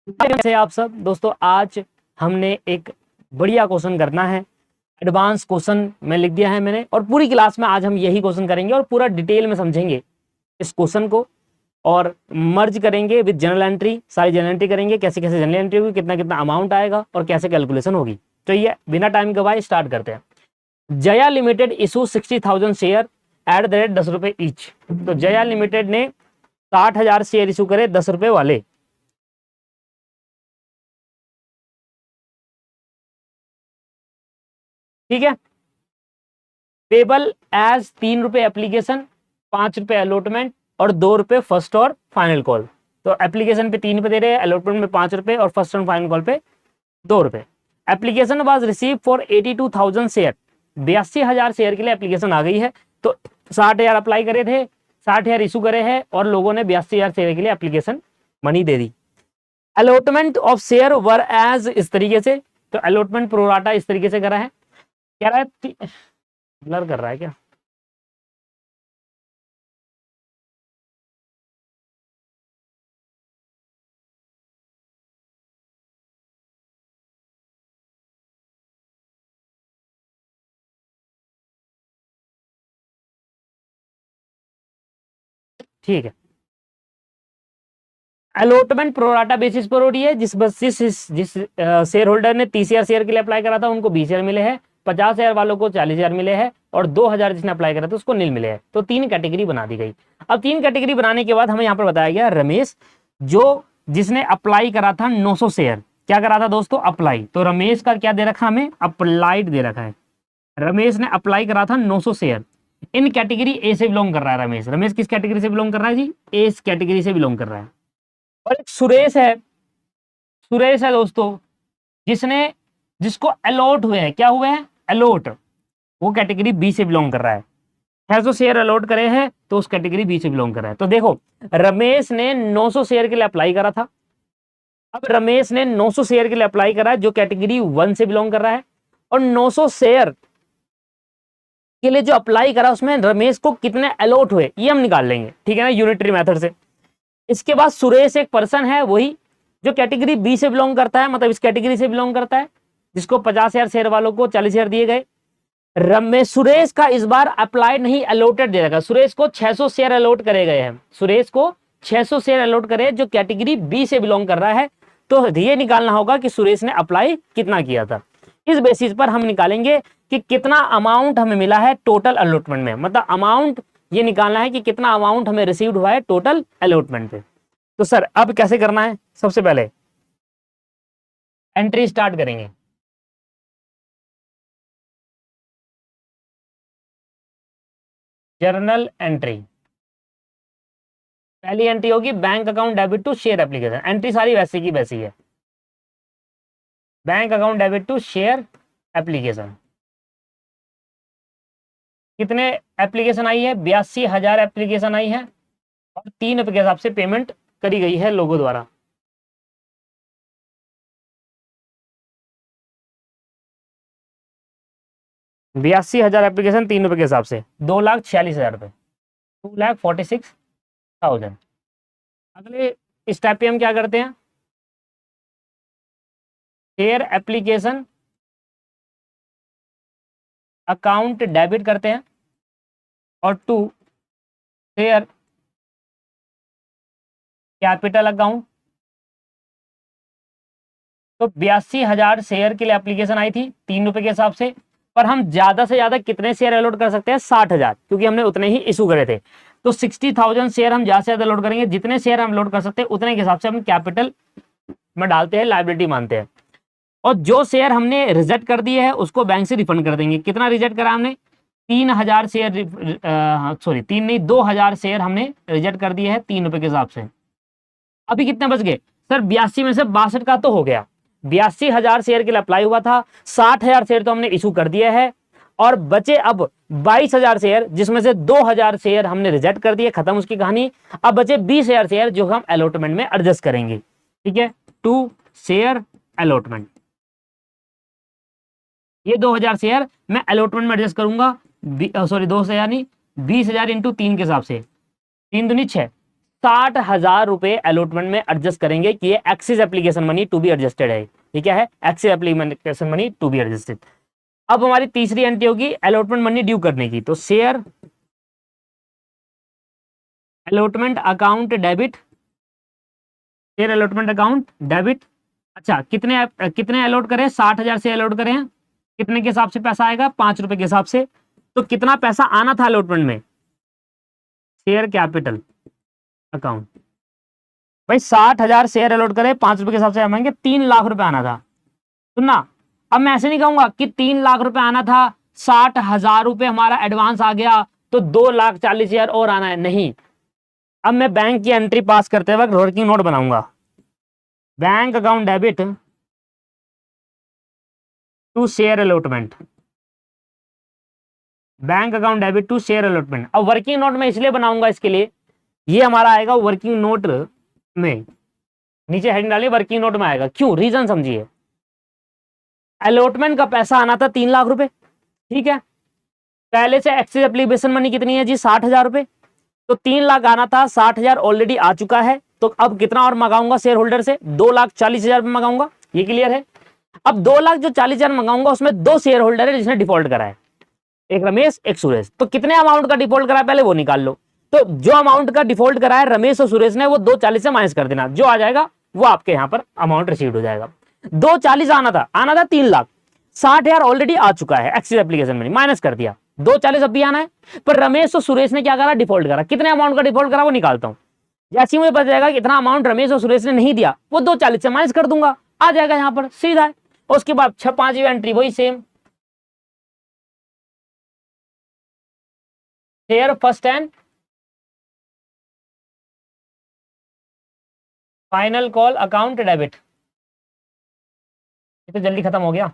कैसे आप सब दोस्तों, आज हमने एक बढ़िया क्वेश्चन करना है। एडवांस क्वेश्चन में लिख दिया है मैंने, और पूरी क्लास में आज हम यही क्वेश्चन करेंगे और पूरा डिटेल में समझेंगे इस क्वेश्चन को और मर्ज करेंगे विद जनरल एंट्री। सारी जनरल एंट्री करेंगे, कैसे कैसे जनरल एंट्री होगी, कितना कितना अमाउंट आएगा और कैसे कैलकुलेशन होगी। तो ये बिना टाइम गवाए स्टार्ट करते हैं। Jaya limited issue 60,000 share at the rate 10 रुपए ईच। तो जया लिमिटेड ने 60,000 शेयर इशू करे 10 रुपए वाले। ठीक है। पेबल एज 3 रुपए एप्लीकेशन, 5 रुपए अलॉटमेंट और 2 रुपए फर्स्ट और फाइनल कॉल। तो एप्लीकेशन पे 3 रुपए दे रहे हैं, अलॉटमेंट में 5 रुपए और फर्स्ट और फाइनल कॉल पे 2 रुपए। Application was receive for 82,000 share. 82,000 share के लिए एप्लीकेशन आ गई है। तो 60,000 अप्लाई करे थे, 60,000 इशू करे हैं और लोगों ने 82,000 शेयर के लिए एप्लीकेशन मनी दे दी। Allotment of share were as इस तरीके से। तो अलॉटमेंट प्रोराटा इस तरीके से करा है। कह रहा है, ब्लर कर रहा है क्या? ठीक है। अलॉटमेंट प्रोराटा बेसिस पर हो रही है। जिस शेयर होल्डर ने 30,000 शेयर के लिए अप्लाई करा था उनको 20,000 मिले हैं, 50,000 वालों को 40,000 मिले हैं और 2,000 जिसने अप्लाई करा था उसको नील मिले हैं। तो 3 कैटेगरी बना दी गई। अब 3 कैटेगरी बनाने के बाद हमें यहाँ पर बताया गया रमेश, जो जिसने अप्लाई करा था 900 शेयर। क्या करा था दोस्तों? अप्लाई। तो रमेश का क्या दे रखा हमें? अप्लाइड दे रखा है। रमेश ने अप्लाई करा था 900 शेयर। इन कैटेगरी ए से बिलोंग कर रहा है रमेश। रमेश किस कैटेगरी से बिलोंग कर रहा है जी? ए कैटेगरी से बिलोंग कर रहा है। और एक सुरेश है, सुरेश है दोस्तों, जिसको अलॉट हुए हैं। क्या हुए हैं? अलॉट। वो कैटेगरी बी से बिलोंग कर रहा है। 600 शेयर अलॉट करे हैं तो उस कैटेगरी बी से बिलोंग कर रहा है। तो देखो, रमेश ने 900 शेयर के लिए अप्लाई करा था। अब रमेश ने 900 शेयर के लिए अप्लाई करा है जो कैटेगरी 1 से बिलोंग कर रहा है, और 900 शेयर के लिए जो अप्लाई करा उसमें रमेश को कितने अलॉट हुए ये हम निकाल लेंगे। ठीक है ना, यूनिटरी मेथड से। इसके बाद सुरेश एक पर्सन है, वही जो कैटेगरी बी से बिलोंग करता है, मतलब इस कैटेगरी से बिलोंग करता है, जिसको 50,000 शेयर वालों को 40,000 दिए गए। रमेश सुरेश का इस बार अप्लाइड नहीं, अलॉटेड दे रखा। सुरेश को 600 शेयर अलॉट करे गए हैं। सुरेश को 600 शेयर अलॉट करे जो कैटेगरी बी से बिलोंग कर रहा है। तो ये निकालना होगा कि सुरेश ने अप्लाई कितना किया था। इस बेसिस पर हम निकालेंगे कि कितना अमाउंट हमें मिला है टोटल अलॉटमेंट में। मतलब अमाउंट ये निकालना है कि कितना अमाउंट हमें रिसीव्ड हुआ है टोटल अलॉटमेंट पे। तो सर अब कैसे करना है? सबसे पहले एंट्री स्टार्ट करेंगे। Journal entry. पहली एंट्री होगी bank account debit to share application. Entry सारी वैसे की वैसी है। Bank account debit to share application. कितने एप्लीकेशन आई है? 82,000 एप्लीकेशन आई है और 3 रुपए के हिसाब से पेमेंट करी गई है लोगों द्वारा। बयासी हजार एप्लीकेशन 3 रुपए के हिसाब से 2,46,000 रुपए, 2,46,000। अगले स्टेप पे हम क्या करते हैं? शेयर एप्लीकेशन अकाउंट डेबिट करते हैं और टू शेयर कैपिटल अकाउंट। तो 82,000 शेयर के लिए एप्लीकेशन आई थी 3 रुपए के हिसाब से, पर हम ज्यादा से ज्यादा कितने शेयर अलॉट कर सकते हैं? 60,000, क्योंकि हमने उतने ही इशू करे थे। तो 60,000 शेयर हम ज्यादा से ज्यादा लोड करेंगे। जितने शेयर हम लोड कर सकते हैं उतने के हिसाब से हम कैपिटल में डालते हैं, लायबिलिटी मानते हैं। और जो शेयर हमने रिजेक्ट कर दिए है उसको बैंक से रिफंड कर देंगे। कितना रिजेक्ट करा हमने? 3,000 शेयर, सॉरी 3 नहीं, 2,000 शेयर हमने रिजेक्ट कर दिए हैं 3 रुपए के हिसाब से। अभी कितने बच गए सर? 82 में से 62 का तो हो गया। 82,000 शेयर के लिए अप्लाई हुआ था, 60,000 शेयर तो हमने इशू कर दिया है और बचे अब 22,000 शेयर, जिसमें से 2,000 शेयर हमने रिजेक्ट कर दिए, खत्म उसकी कहानी। अब बचे 20,000 शेयर जो हम अलॉटमेंट में एडजस्ट करेंगे। ठीक है, टू शेयर अलॉटमेंट। ये 2,000 शेयर मैं अलॉटमेंट में एडजस्ट करूंगा। सॉरी 2,000 नहीं, 20,000 इंटू 3 के हिसाब से। 3 दूनी 6, 60,000 रुपए अलॉटमेंट में एडजस्ट करेंगे कि ये excess application money to be adjusted है। ये क्या है? Excess application money to be adjusted. अब हमारी तीसरी एंट्री होगी अलॉटमेंट मनी ड्यू करने की, तो share allotment account debit, share allotment account debit. अच्छा, कितने अलॉट करें? 60,000 से अलॉट करें, कितने के हिसाब से पैसा आएगा? 5 रुपए के हिसाब से। तो कितना पैसा आना था अलॉटमेंट में? शेयर कैपिटल अकाउंट, भाई 60,000 शेयर अलॉट करें, 5 रुपए के हिसाब से आएंगे, 3 लाख रुपए आना था। सुनना, अब मैं ऐसे नहीं कहूंगा कि 3 लाख रुपए आना था, 60,000 रुपए हमारा एडवांस आ गया तो 2,40,000 और आना है, नहीं। अब मैं बैंक की एंट्री पास करते वक्त वर्किंग नोट बनाऊंगा, bank account debit to share allotment, bank account debit to share allotment. अब वर्किंग नोट में इसलिए बनाऊंगा इसके लिए, ये हमारा आएगा वर्किंग नोट में, नीचे हेडिंग डालिए वर्किंग नोट में आएगा। क्यों? रीजन समझिए। अलॉटमेंट का पैसा आना था 3 लाख रुपए, ठीक है। पहले से एक्सेस एप्लीकेशन मनी कितनी है जी? 60,000 रुपए। तो 3 लाख आना था, 60,000 ऑलरेडी आ चुका है, तो अब कितना और मंगाऊंगा शेयर होल्डर से? 2,40,000 मंगाऊंगा। ये क्लियर है? अब 2,40,000 मंगाऊंगा, उसमें 2 शेयर होल्डर है जिसने डिफॉल्ट करा है, एक रमेश एक सुरेश। तो कितने अमाउंट का डिफॉल्ट करा है पहले वो निकाल लो। तो जो अमाउंट का डिफॉल्ट करा है रमेश और सुरेश ने, वो 2,40 से माइनस कर देना, जो आ जाएगा वो आपके यहां पर अमाउंट रिसीव्ड हो जाएगा। 2,40 आना था 3 लाख, 60,000 ऑलरेडी आ चुका है एक्सिस एप्लीकेशन में, माइनस कर दिया, 2,40 अब भी आना है। पर रमेश और सुरेश ने क्या करा? डिफॉल्ट करा। कितने अमाउंट का डिफॉल्ट करा वो निकालता हूं। जैसे ही मुझे पता चलेगा कितना अमाउंट रमेश और सुरेश ने नहीं दिया, वो 2,40 से माइनस कर दूंगा, आ जाएगा यहां पर सीधा है। उसके बाद 5वीं एंट्री वही same, share first and final call account debit. ये तो जल्दी खत्म हो गया।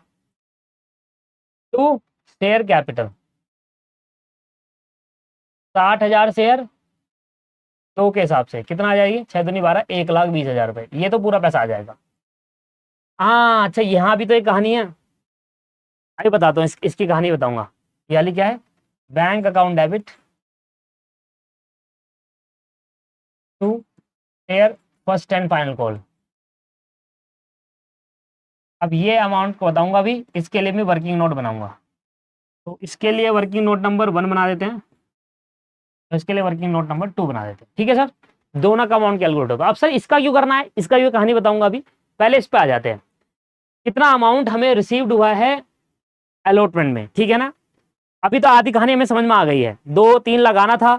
टू शेयर कैपिटल, 60,000 शेयर 2 के हिसाब से कितना आ जाएगी? 6 दूनी 12, 1,20,000 रुपए। ये तो पूरा पैसा आ जाएगा। हाँ अच्छा, यहाँ भी तो एक कहानी है, अभी बताता हूँ, इसकी कहानी बताऊंगा। ये वाली क्या है? Bank account debit to share first and final call. अब ये अमाउंट को बताऊंगा अभी, इसके लिए मैं वर्किंग नोट बनाऊंगा। तो इसके लिए वर्किंग नोट नंबर 1 बना देते हैं, तो इसके लिए वर्किंग नोट नंबर 2 बना देते हैं, ठीक है सर। दोनों का अमाउंट कैलकुलेट होगा। अब सर इसका क्यों करना है? इसका ये कहानी बताऊंगा अभी, पहले इस पे आ जाते हैं। कितना अमाउंट हमें रिसीव्ड हुआ है अलॉटमेंट में, ठीक है ना। अभी तो आधी कहानी हमें समझ में आ गई है। 2-3 लगाना था,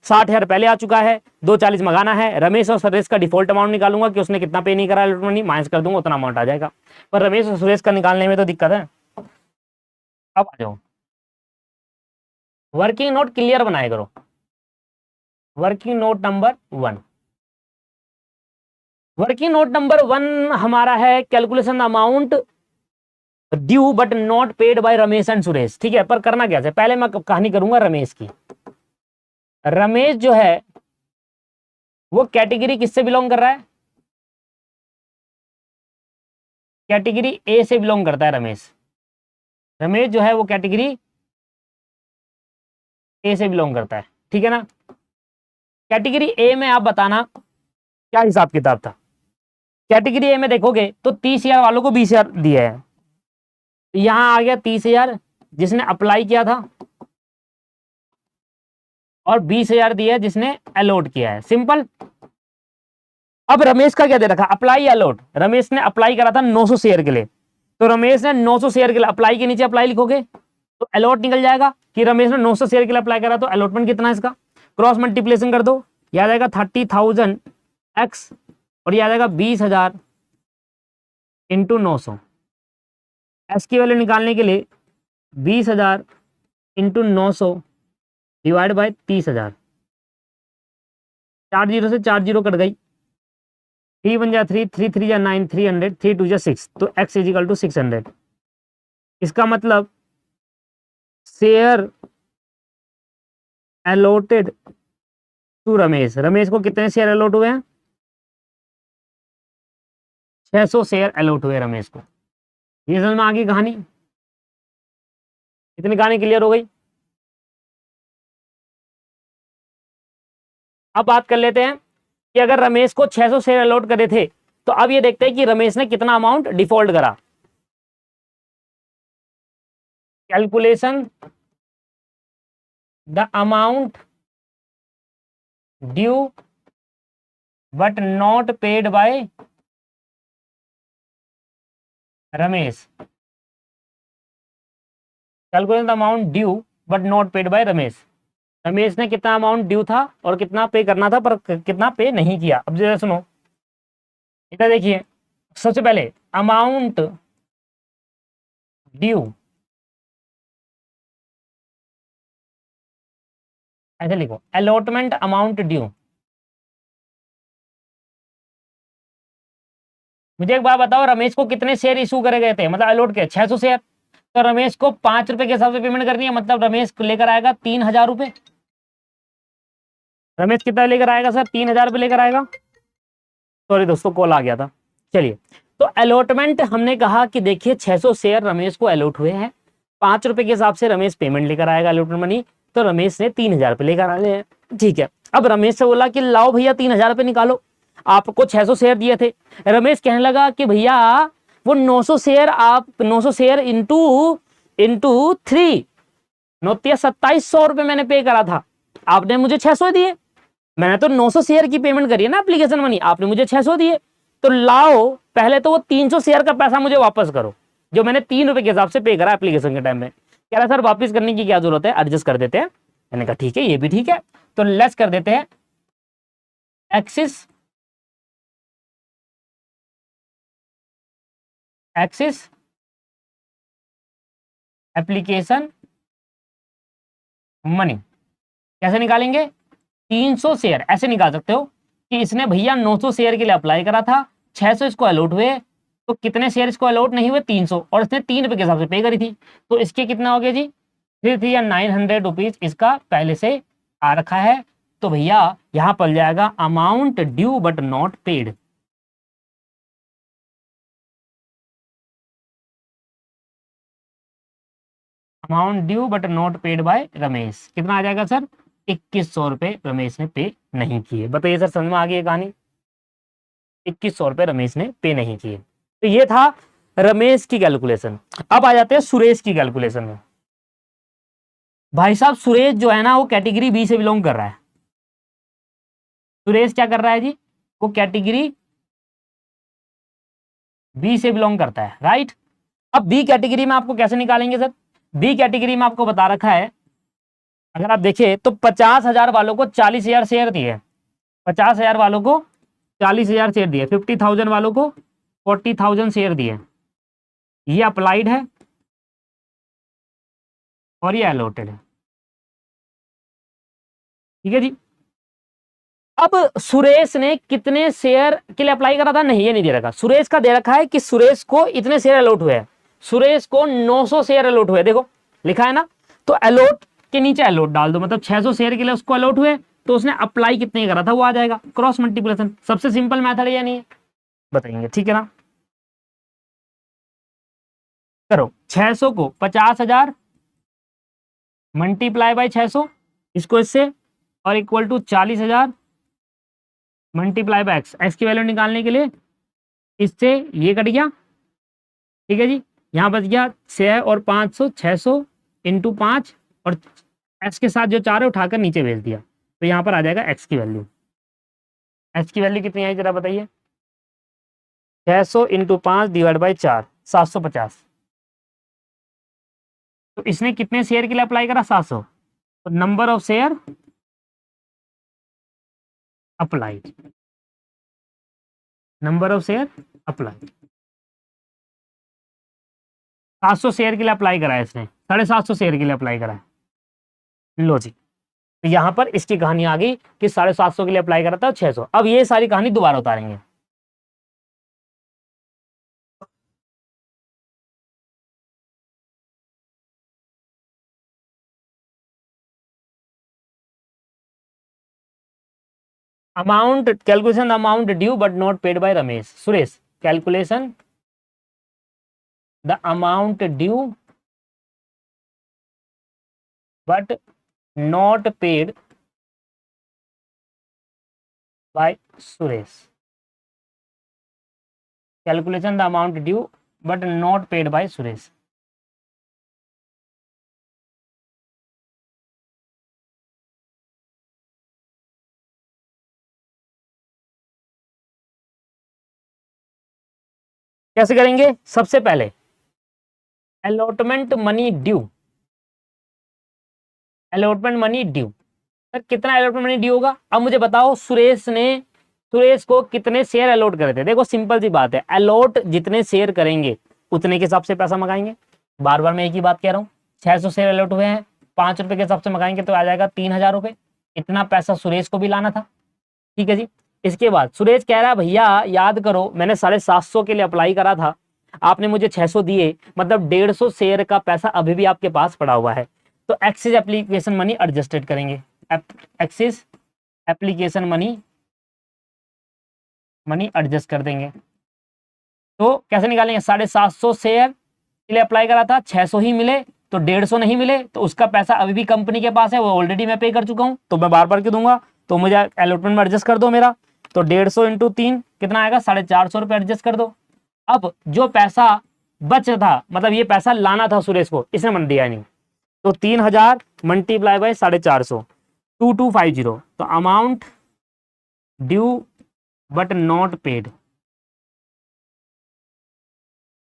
60,000 पहले आ चुका है, 2,40 मंगाना है। रमेश और सुरेश का डिफॉल्ट अमाउंट निकालूंगा कि उसने कितना पे नहीं करा अलॉटमेंट, माइनस कर दूंगा, उतना अमाउंट आ जाएगा। पर रमेश और सुरेश का निकालने में तो दिक्कत है। अब आ जाओ, वर्किंग नोट क्लियर बनाए करो। Working note number 1, working note number 1 हमारा है calculation amount due but not paid by Ramesh and Suresh, ठीक है। पर करना क्या है? पहले मैं कहानी करूंगा रमेश की। रमेश जो है वो कैटेगरी किससे बिलोंग कर रहा है? कैटेगरी ए से बिलोंग करता है रमेश। रमेश जो है वो कैटेगरी ए से बिलोंग करता है, ठीक है ना। कैटेगरी ए में आप बताना क्या हिसाब किताब था। कैटेगरी ए में देखोगे तो 30,000 वालों को 20,000 दिया है, यहां आ गया 30,000 जिसने अप्लाई किया था, और 20,000 दिया जिसने अलॉट किया है, सिंपल। अब रमेश का क्या दे रखा? Apply allot. रमेश ने अप्लाई करा था 900 शेयर के लिए, तो रमेश ने 900 शेयर के लिए अप्लाई के नीचे अप्लाई लिखोगे तो अलॉट निकल जाएगा कि रमेश ने 900 शेयर के लिए अप्लाई करा, तो अलॉटमेंट कितना है इसका? क्रॉस मल्टीप्लिकेशन कर दो, याद आएगा 30,000 एक्स, और याद आएगा 20,000 इंटू 900। एस की वैल्यू निकालने के लिए 20,000 इंटू 900 डिवाइड बाय 30,000, 4 जीरो से 4 जीरो कट गई, 3 1 जा 3, 3 3 जा 9, 300, 3 2 जा 6, तो x इजिकल टू 600। इसका मतलब share allotted to Ramesh, Ramesh को कितने शेयर अलॉट हुए हैं? 600 शेयर अलॉट हुए रमेश को। ये समझ में आ गई कहानी? इतनी कहानी क्लियर हो गई। अब बात कर लेते हैं कि अगर रमेश को 600 शेयर अलॉट करे थे, तो अब ये देखते हैं कि रमेश ने कितना अमाउंट डिफॉल्ट करा। Calculation the amount due but not paid by Ramesh. Calculation the amount due but not paid by Ramesh. Ramesh ने कितना अमाउंट ड्यू था और कितना पे करना था पर कितना पे नहीं किया। अब जरा सुनो, इधर देखिए, सबसे पहले अमाउंट ड्यू, ऐसे लिखो अलॉटमेंट अमाउंट ड्यू। मुझे एक बात बताओ, रमेश को कितने शेयर इशू करे गए थे, मतलब अलॉट के 600 शेयर, तो रमेश को 5 रुपए के हिसाब से पेमेंट करनी है, मतलब रमेश लेकर आएगा 3000 रुपए। रमेश कितना लेकर आएगा सर, 3000 रुपए लेकर आएगा। सॉरी दोस्तों, कॉल आ गया था। चलिए, तो अलॉटमेंट हमने कहा कि देखिए 600 शेयर रमेश को अलॉट हुए हैं, 5 रुपए के हिसाब से रमेश पेमेंट लेकर आएगा अलॉटमेंट मनी, तो रमेश ने 3000 रुपए लेकर आए हैं। ठीक है, अब रमेश से बोला कि लाओ भैया 3000 रुपए निकालो, आपको 600 शेयर दिए थे। रमेश कहने लगा कि भैया वो 900 शेयर, आप 900 शेयर इंटू इंटू 3, 2700 रुपए मैंने पे करा था, आपने मुझे 600 दिए। मैंने तो 900 शेयर की पेमेंट करी है ना एप्लीकेशन मनी, आपने मुझे 600 दिए। तो लाओ पहले तो वो 300 शेयर का पैसा मुझे वापस करो, जो मैंने 3 रुपए के हिसाब से पे करा एप्लीकेशन के टाइम में। कह रहा सर वापस करने की क्या जरूरत है, एडजस्ट कर देते हैं। मैंने कहा ठीक है, ये भी ठीक है, तो लेस कर देते हैं एक्सिस एक्सिस एप्लीकेशन मनी। कैसे निकालेंगे, 300 शेयर ऐसे निकाल सकते हो कि इसने भैया 900 शेयर के लिए अप्लाई करा था, 600 इसको अलॉट हुए, तो कितने शेयर इसको अलॉट नहीं हुए, 300, और इसने 3 रुपए के हिसाब से पे करी थी, तो इसके कितना हो गया जी, फिर थी या 900 रुपीज इसका पहले से आ रखा है। तो भैया यहां पड़ जाएगा amount due but not paid. Amount due but not paid by Ramesh कितना आ जाएगा सर, 2100 रुपए रमेश ने पे नहीं किए। बताइए सर, समझ में आ गई ये कहानी, 2100 रुपए रमेश ने पे नहीं किए। तो ये था रमेश की कैलकुलेशन। अब आ जाते हैं सुरेश की कैलकुलेशन में। भाई साहब सुरेश जो है ना, वो कैटेगरी बी से बिलोंग कर रहा है। सुरेश क्या कर रहा है जी, वो कैटेगरी बी से बिलोंग करता है, राइट। अब बी कैटेगरी में आपको कैसे निकालेंगे सर, बी कैटेगरी में आपको बता रखा है, अगर आप देखिए तो 50,000 वालों को 40,000 शेयर दिए, 50,000 वालों को 40,000 शेयर दिए, 50,000 वालों को 40,000 शेयर दिए। ये अप्लाइड है और ये अलॉटेड है, ठीक है जी। अब सुरेश ने कितने शेयर के लिए अप्लाई करा था, नहीं ये नहीं दे रखा, सुरेश का दे रखा है कि सुरेश को इतने शेयर अलॉट हुए हैं, सुरेश को 900 शेयर अलॉट हुए, देखो लिखा है ना, तो अलॉट के नीचे अलॉट डाल दो, मतलब 600 शेयर के लिए उसको अलॉट हुए, तो उसने अप्लाई कितने करा था वो आ जाएगा, क्रॉस मल्टीप्लिकेशन, सबसे सिंपल मेथड है या नहीं है, बताएंगे, ठीक है ना। करो 600 को 50,000 मल्टीप्लाई बाय 600, इसको इससे, और equal to 40,000 multiply by X, X की वैल्यू निकालने के लिए इससे ये कट गया, ठीक है जी। यहाँ बच गया 6 और 500, 600 इंटू 5, और एक्स के साथ जो 4 है उठाकर नीचे भेज दिया, तो यहाँ पर आ जाएगा एक्स की वैल्यू। एक्स की वैल्यू कितनी आई जरा बताइए, 600 इंटू 5 डिवाइड बाई 4, 750। तो इसने कितने शेयर के लिए अप्लाई करा, 700, तो number of share applied, number of share applied, 700 share के लिए अप्लाई करा है इसने, 750 शेयर के लिए अप्लाई करा है, लो जी। तो यहां पर इसकी कहानी आ गई कि 750 के लिए अप्लाई करा था 600। अब ये सारी कहानी दोबारा उतारेंगे। Amount calculation amount due but not paid by Ramesh, Suresh calculation the amount due but not paid by Suresh. Calculation the amount due but not paid by Suresh. कैसे करेंगे? सबसे पहले allotment money due, allotment money due, sir कितना allotment money due होगा? अब मुझे बताओ सुरेश को कितने शेयर अलॉट करे थे? देखो सिंपल सी बात है, अलॉट जितने शेयर करेंगे उतने के हिसाब से पैसा मंगाएंगे। बार बार मैं एक ही बात कह रहा हूँ, 600 शेयर अलॉट हुए हैं, 5 रुपए के हिसाब से मंगाएंगे तो आ जाएगा 3000 रुपए। इतना पैसा सुरेश को भी लाना था, ठीक है जी। इसके बाद सुरेश कह रहा है भैया याद करो मैंने 750 के लिए अप्लाई करा था, आपने मुझे 600 दिए, मतलब 150 शेयर का पैसा अभी भी आपके पास पड़ा हुआ है। तो एक्सिस एप्लीकेशन मनी एडजस्टेड करेंगे, एक्सिस एप्लीकेशन मनी एडजस्ट कर देंगे। तो कैसे निकालेंगे? 750 शेयर के लिए अप्लाई करा था, 600 ही मिले, तो 150 नहीं मिले, तो उसका पैसा अभी भी कंपनी के पास है, वो ऑलरेडी मैं पे कर चुका हूं, तो मैं बार बार क्यों दूंगा? तो मुझे अलॉटमेंट में एडजस्ट कर दो मेरा। तो 150 इंटू 3 कितना आएगा? 450 रुपये एडजस्ट कर दो। अब जो पैसा बच था, मतलब ये पैसा लाना था सुरेश को, इसने मन दिया नहीं, तो 3000 मल्टीप्लाई बाय 450, 2250, तो amount due but not paid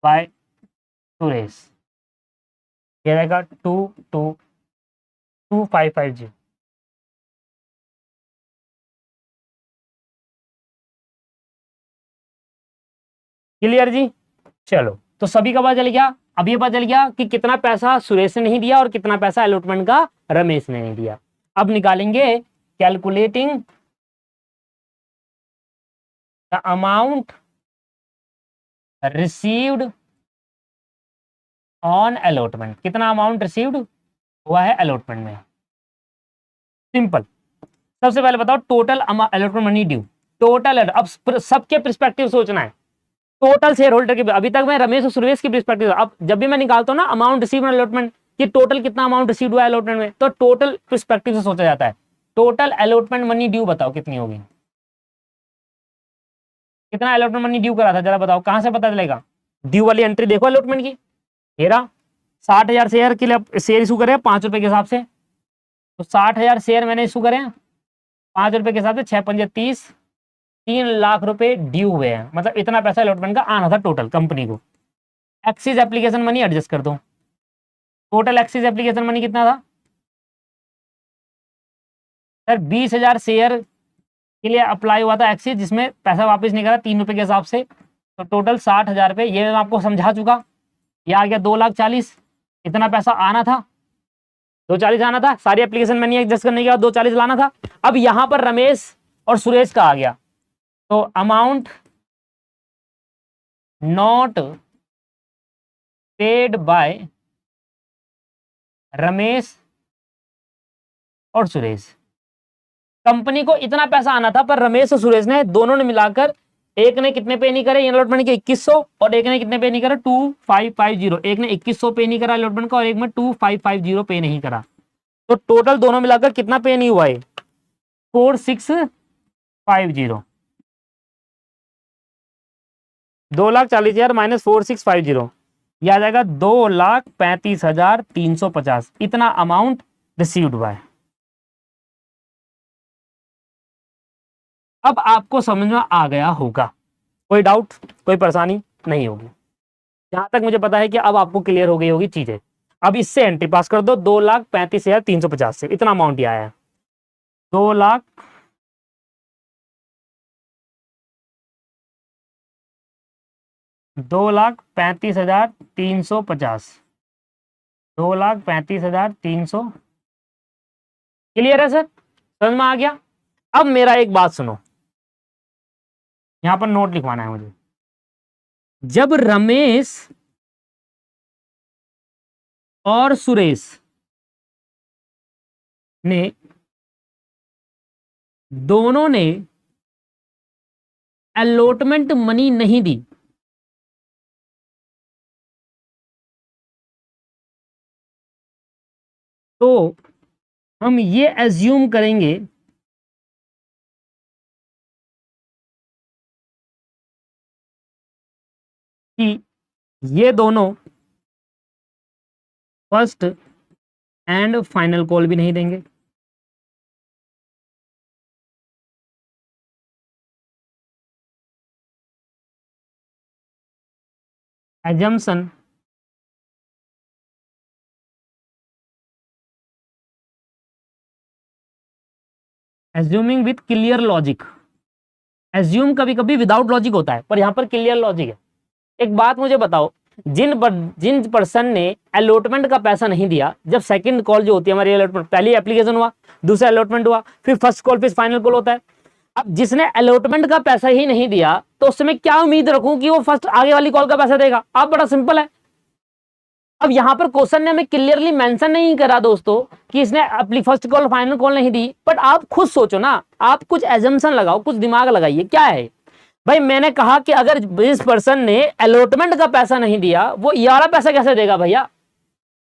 by Suresh, ये रहेगा 222550। क्लियर जी? चलो, तो सभी का पता चल गया। अब ये पता चल गया कि कितना पैसा सुरेश ने नहीं दिया और कितना पैसा अलॉटमेंट का रमेश ने नहीं दिया। अब निकालेंगे calculating the amount received on allotment. कितना अमाउंट रिसीव्ड हुआ है अलॉटमेंट में? सिंपल, सबसे पहले बताओ total allotment money due, total. अब सबके प्रिस्पेक्टिव सोचना है, टोटल शेयर होल्डर के। अभी तक मैं रमेश और सुरेश की प्रिस्पेक्टिव, अब जब भी मैं निकालता हूँ ना अमाउंट रिसीव अलॉटमेंट, कि टोटल कितना अमाउंट रिसीव हुआ है अलॉटमेंट में, तो टोटल प्रिस्पेक्टिव से सोचा जाता है। टोटल अलॉटमेंट मनी ड्यू बताओ कितनी होगी? कितना अलॉटमेंट मनी ड्यू करा था जरा बताओ, कहां से पता चलेगा? ड्यू वाली एंट्री देखो अलॉटमेंट की, हेरा 60,000 शेयर के लिए शेयर इशू करे 5 रुपए के हिसाब से, तो 60,000 शेयर मैंने इशू करे 5 रुपए के हिसाब से, 6 5 30, 3 लाख रुपए ड्यू हुए हैं, मतलब इतना पैसा अलॉटमेंट का आना था टोटल कंपनी को। एक्सिस एप्लीकेशन मनी एडजस्ट कर दो, टोटल एक्सिस एप्लीकेशन मनी कितना था सर? 20,000 शेयर के लिए अप्लाई हुआ था एक्सिस, जिसमें पैसा वापस नहीं करा 3 रुपए के हिसाब से, तो टोटल 60,000 रुपये, ये मैं आपको समझा चुका। ये आ गया 2,40,000, इतना पैसा आना था, 240 आना था, सारी एप्लीकेशन मनी एडजस्ट करने के बाद 240 लाना था। अब यहां पर रमेश और सुरेश का आ गया, तो amount not paid by Ramesh और सुरेश। कंपनी को इतना पैसा आना था, पर रमेश और सुरेश ने दोनों ने मिलाकर, एक ने कितने पे नहीं करे अलॉटमेंट के? 2100, और एक ने कितने पे नहीं करा? 2550। एक ने 2100 पे नहीं करा अलॉटमेंट का, और एक में 2550 पे नहीं करा। तो टोटल दोनों मिलाकर कितना पे नहीं हुआ है? 4650। 2,40,000 माइनस 4650, यह आ जाएगा 2,35,350। इतना अमाउंट रिसीव्ड हुआ है। अब आपको समझ में आ गया होगा, कोई डाउट कोई परेशानी नहीं होगी। जहां तक मुझे पता है कि अब आपको क्लियर हो गई होगी चीजें। अब इससे एंट्री पास कर दो, 2,35,350 से इतना अमाउंट ही आया है। 2,00,000 2,35,350, 2,35,300। क्लियर है सर? समझ में आ गया? अब मेरा एक बात सुनो, यहां पर नोट लिखवाना है मुझे। जब रमेश और सुरेश ने दोनों ने अलॉटमेंट मनी नहीं दी, तो हम ये एज्यूम करेंगे कि ये दोनों फर्स्ट एंड फाइनल कॉल भी नहीं देंगे। Assumption assuming with clear logic. Assume कभी कभी विदाउट लॉजिक होता है, पर यहां पर क्लियर लॉजिक है। एक बात मुझे बताओ, जिन पर्सन ने अलॉटमेंट का पैसा नहीं दिया, जब सेकंड कॉल जो होती है हमारी अलॉटमेंट, पहली एप्लीकेशन हुआ, दूसरा अलॉटमेंट हुआ, फिर फर्स्ट कॉल, फिर फाइनल कॉल होता है। अब जिसने अलॉटमेंट का पैसा ही नहीं दिया तो उससे मैं क्या उम्मीद रखूं कि वो फर्स्ट आगे वाली कॉल का पैसा देगा? अब बड़ा सिंपल है। अब यहां पर क्वेश्चन ने हमें क्लियरली मेंशन नहीं करा दोस्तों कि इसने अपनी फर्स्ट कॉल फाइनल कॉल नहीं दी, बट आप खुद सोचो ना, आप कुछ एजम्पशन लगाओ, कुछ दिमाग लगाइए। क्या है भाई, मैंने कहा कि अगर जिस पर्सन ने अलॉटमेंट का पैसा नहीं दिया वो ये वाला पैसा कैसे देगा भैया?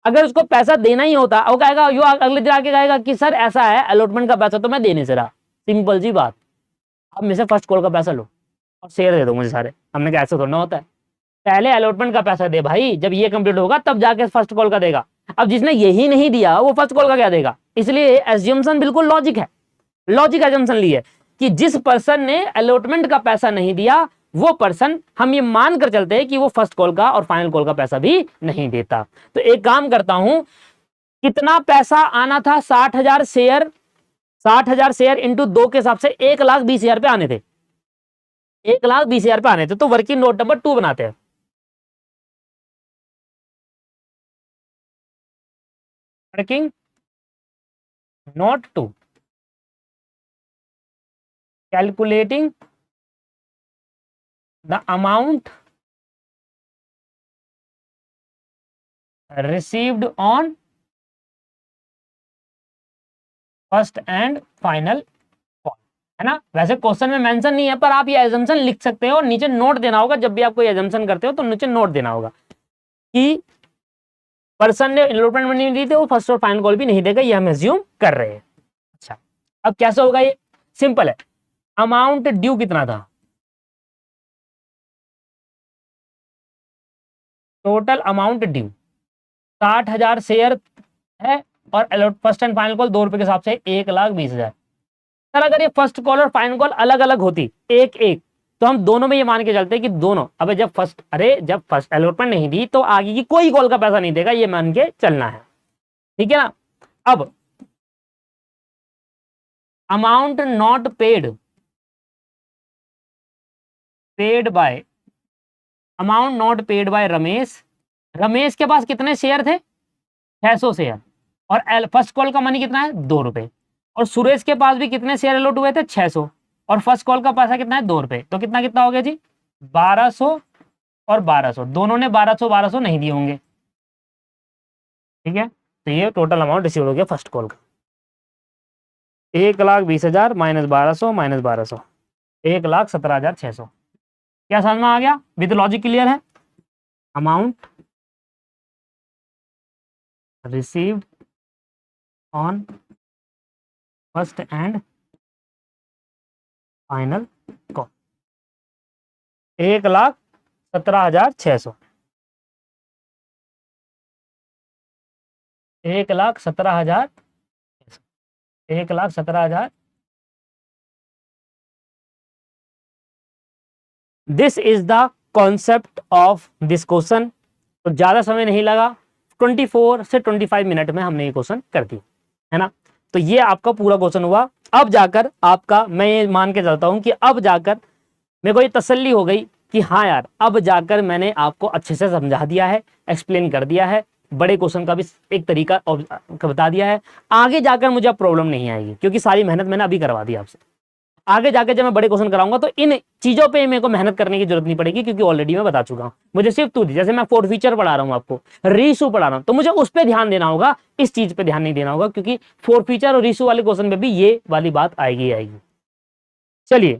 अगर उसको पैसा देना ही होता, वो कहेगा, यो अगले दिन आके कहेगा कि सर ऐसा है, अलॉटमेंट का पैसा तो मैं देने से रहा। सिंपल सी बात। अब मेरे से फर्स्ट कॉल का पैसा लो और शेयर दे दो मुझे सारे। हमने कहा ऐसा थोड़ा होता है, पहले अलॉटमेंट का पैसा दे भाई, जब ये कंप्लीट होगा तब जाके फर्स्ट कॉल का देगा। अब जिसने यही नहीं दिया वो फर्स्ट कॉल का क्या देगा? इसलिए एज्यूम्पशन बिल्कुल लॉजिक है, लॉजिक एज्यूम्पशन ली है कि जिस पर्सन ने अलॉटमेंट का पैसा नहीं दिया वो पर्सन, हम ये मान कर चलते हैं कि वो फर्स्ट कॉल का और फाइनल कॉल का पैसा भी नहीं देता। तो एक काम करता हूं, कितना पैसा आना था? 60,000 शेयर, 60,000 शेयर इंटू 2 के हिसाब से 1,20,000 पे आने थे, 1,20,000 पे आने थे। तो वर्किंग नोट नंबर 2 बनाते हैं। Working note 2, calculating the amount received on first and final call, है ना? वैसे क्वेश्चन में मेंशन नहीं है, पर आप ये एजम्पशन लिख सकते हो और नीचे नोट देना होगा। जब भी आप कोई एजम्पशन करते हो तो नीचे नोट देना होगा कि पर्सन ने अलॉटमेंट मनी नहीं दी थी, वो फर्स्ट और फाइनल कॉल भी नहीं देगा, ये हम एज्यूम कर रहे हैं। अच्छा, अब कैसे होगा ये? सिंपल है। अमाउंट ड्यू कितना था? टोटल अमाउंट ड्यू 60,000 शेयर है, और allot first and final call 2 रुपए के हिसाब से 1,20,000। सर अगर ये फर्स्ट कॉल और फाइनल कॉल अलग अलग होती, एक एक, तो हम दोनों में ये मान के चलते कि दोनों, अबे जब फर्स्ट अलॉटमेंट नहीं दी तो आगे की कोई कॉल का पैसा नहीं देगा, ये मान के चलना है। ठीक है ना? अब amount not paid bye, amount not paid by Ramesh. Ramesh के पास कितने शेयर थे? 600 शेयर। और फर्स्ट कॉल का मनी कितना है? 2 रुपए। और सुरेश के पास भी कितने शेयर अलॉट हुए थे? 600। और फर्स्ट कॉल का पैसा कितना है? 2 रुपए। तो कितना कितना हो गया जी? 1200 और 1200, दोनों ने 1200 नहीं दिए होंगे। ठीक है, तो ये टोटल अमाउंट रिसीव हो गया फर्स्ट कॉल का, 1,20,000 माइनस 1200 माइनस 1200, 1,17,600। क्या समझ में आ गया? विद लॉजिक क्लियर है? Amount received on first and final call 1,17,600, 1,17,000, 1,17,000। This is the concept of this question. तो ज्यादा समय नहीं लगा, 24 से 25 मिनट में हमने ये क्वेश्चन कर दिया, है ना? तो ये आपका पूरा क्वेश्चन हुआ। अब जाकर आपका, मैं ये मान के चलता हूं कि अब जाकर मेरे को ये तसल्ली हो गई कि हाँ यार, अब जाकर मैंने आपको अच्छे से समझा दिया है, एक्सप्लेन कर दिया है, बड़े क्वेश्चन का भी एक तरीका बता दिया है। आगे जाकर मुझे अब प्रॉब्लम नहीं आएगी, क्योंकि सारी मेहनत मैंने अभी करवा दी आपसे। आगे जाके जब मैं बड़े क्वेश्चन कराऊंगा तो इन चीजों पे मेरे को मेहनत करने की जरूरत नहीं पड़ेगी, क्योंकि ऑलरेडी मैं बता चुका हूं। मुझे सिर्फ टू दी, जैसे मैं फोर्थ फीचर पढ़ा रहा हूं आपको, रीशू पढ़ा रहा हूं, तो मुझे उस पर ध्यान देना होगा, इस चीज पे ध्यान नहीं देना होगा, क्योंकि फोर्थ फीचर और रीशू वाले क्वेश्चन में भी ये वाली बात आएगी आएगी। चलिए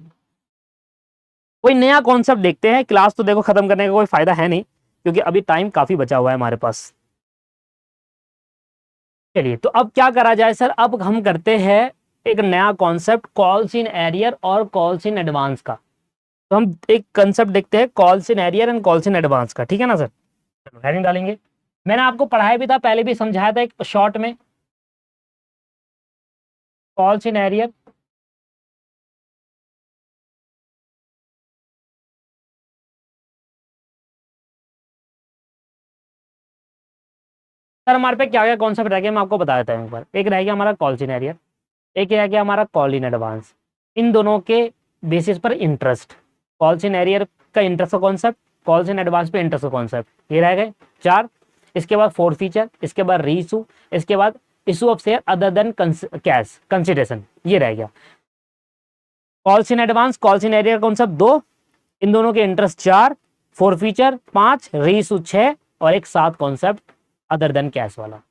कोई नया कॉन्सेप्ट देखते हैं। क्लास तो देखो खत्म करने का कोई फायदा है नहीं, क्योंकि अभी टाइम काफी बचा हुआ है हमारे पास। चलिए, तो अब क्या करा जाए सर? अब हम करते हैं एक नया कॉन्सेप्ट, कॉल्स इन एरियर और कॉल्स इन एडवांस का। तो हम एक कंसेप्ट देखते हैं calls in arrear and calls in advance का, ठीक है ना सर। चलो हेडिंग डालेंगे। मैंने आपको पढ़ाया भी था, पहले भी समझाया था एक शॉर्ट में, कॉल्स इन एरियर सर हमारे पे क्या क्या कॉन्सेप्ट रह गया मैं आपको बता देता हूँ एक बार। एक रह गया हमारा कॉल्स इन एरियर, एक रह गया हमारा कॉल इन एडवांस। इन दोनों के बेसिस पर इंटरेस्ट, कॉल्स इन एरियर का इंटरेस्ट का कॉन्सेप्ट, कॉल्स इन एडवांस पे इंटरेस्ट का कॉन्सेप्ट, ये रह गए चार। इसके बाद फोर्थ फीचर, इसके बाद री इशू, इसके बाद issue of share other than cash consideration, ये रह गया। Calls in advance calls in arrear concept दो, इन दोनों के इंटरेस्ट चार, फोर फीचर पांच, री इशू छह, और एक सात कॉन्सेप्ट अदर देन कैश वाला।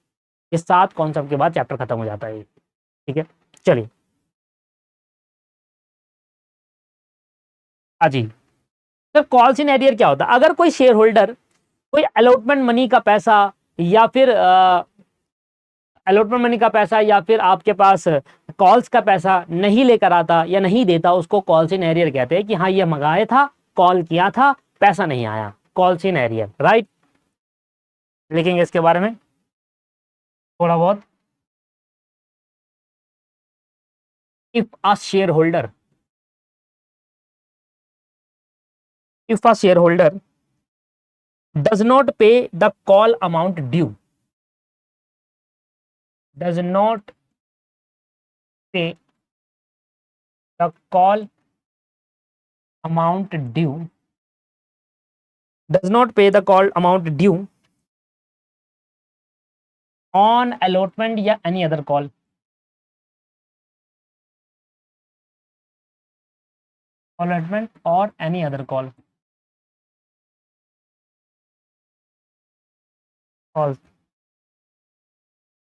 इस सात कॉन्सेप्ट के बाद चैप्टर खत्म हो जाता है, ठीक है। चलिए अजी सर कॉल्स इन एरियर क्या होता है? अगर कोई शेयर होल्डर कोई अलॉटमेंट मनी का पैसा या फिर अलॉटमेंट मनी का पैसा या फिर आपके पास कॉल्स का पैसा नहीं लेकर आता या नहीं देता, उसको कॉल्स इन एरियर कहते हैं कि हाँ ये मंगाया था, कॉल किया था, पैसा नहीं आया, कॉल्स इन एरियर, राइट। लिखेंगे इसके बारे में थोड़ा बहुत। If a share holder, if a share holder does not pay the call amount due, does not pay the call amount due, does not pay the call amount due on allotment या any other call, allotment or any other call, calls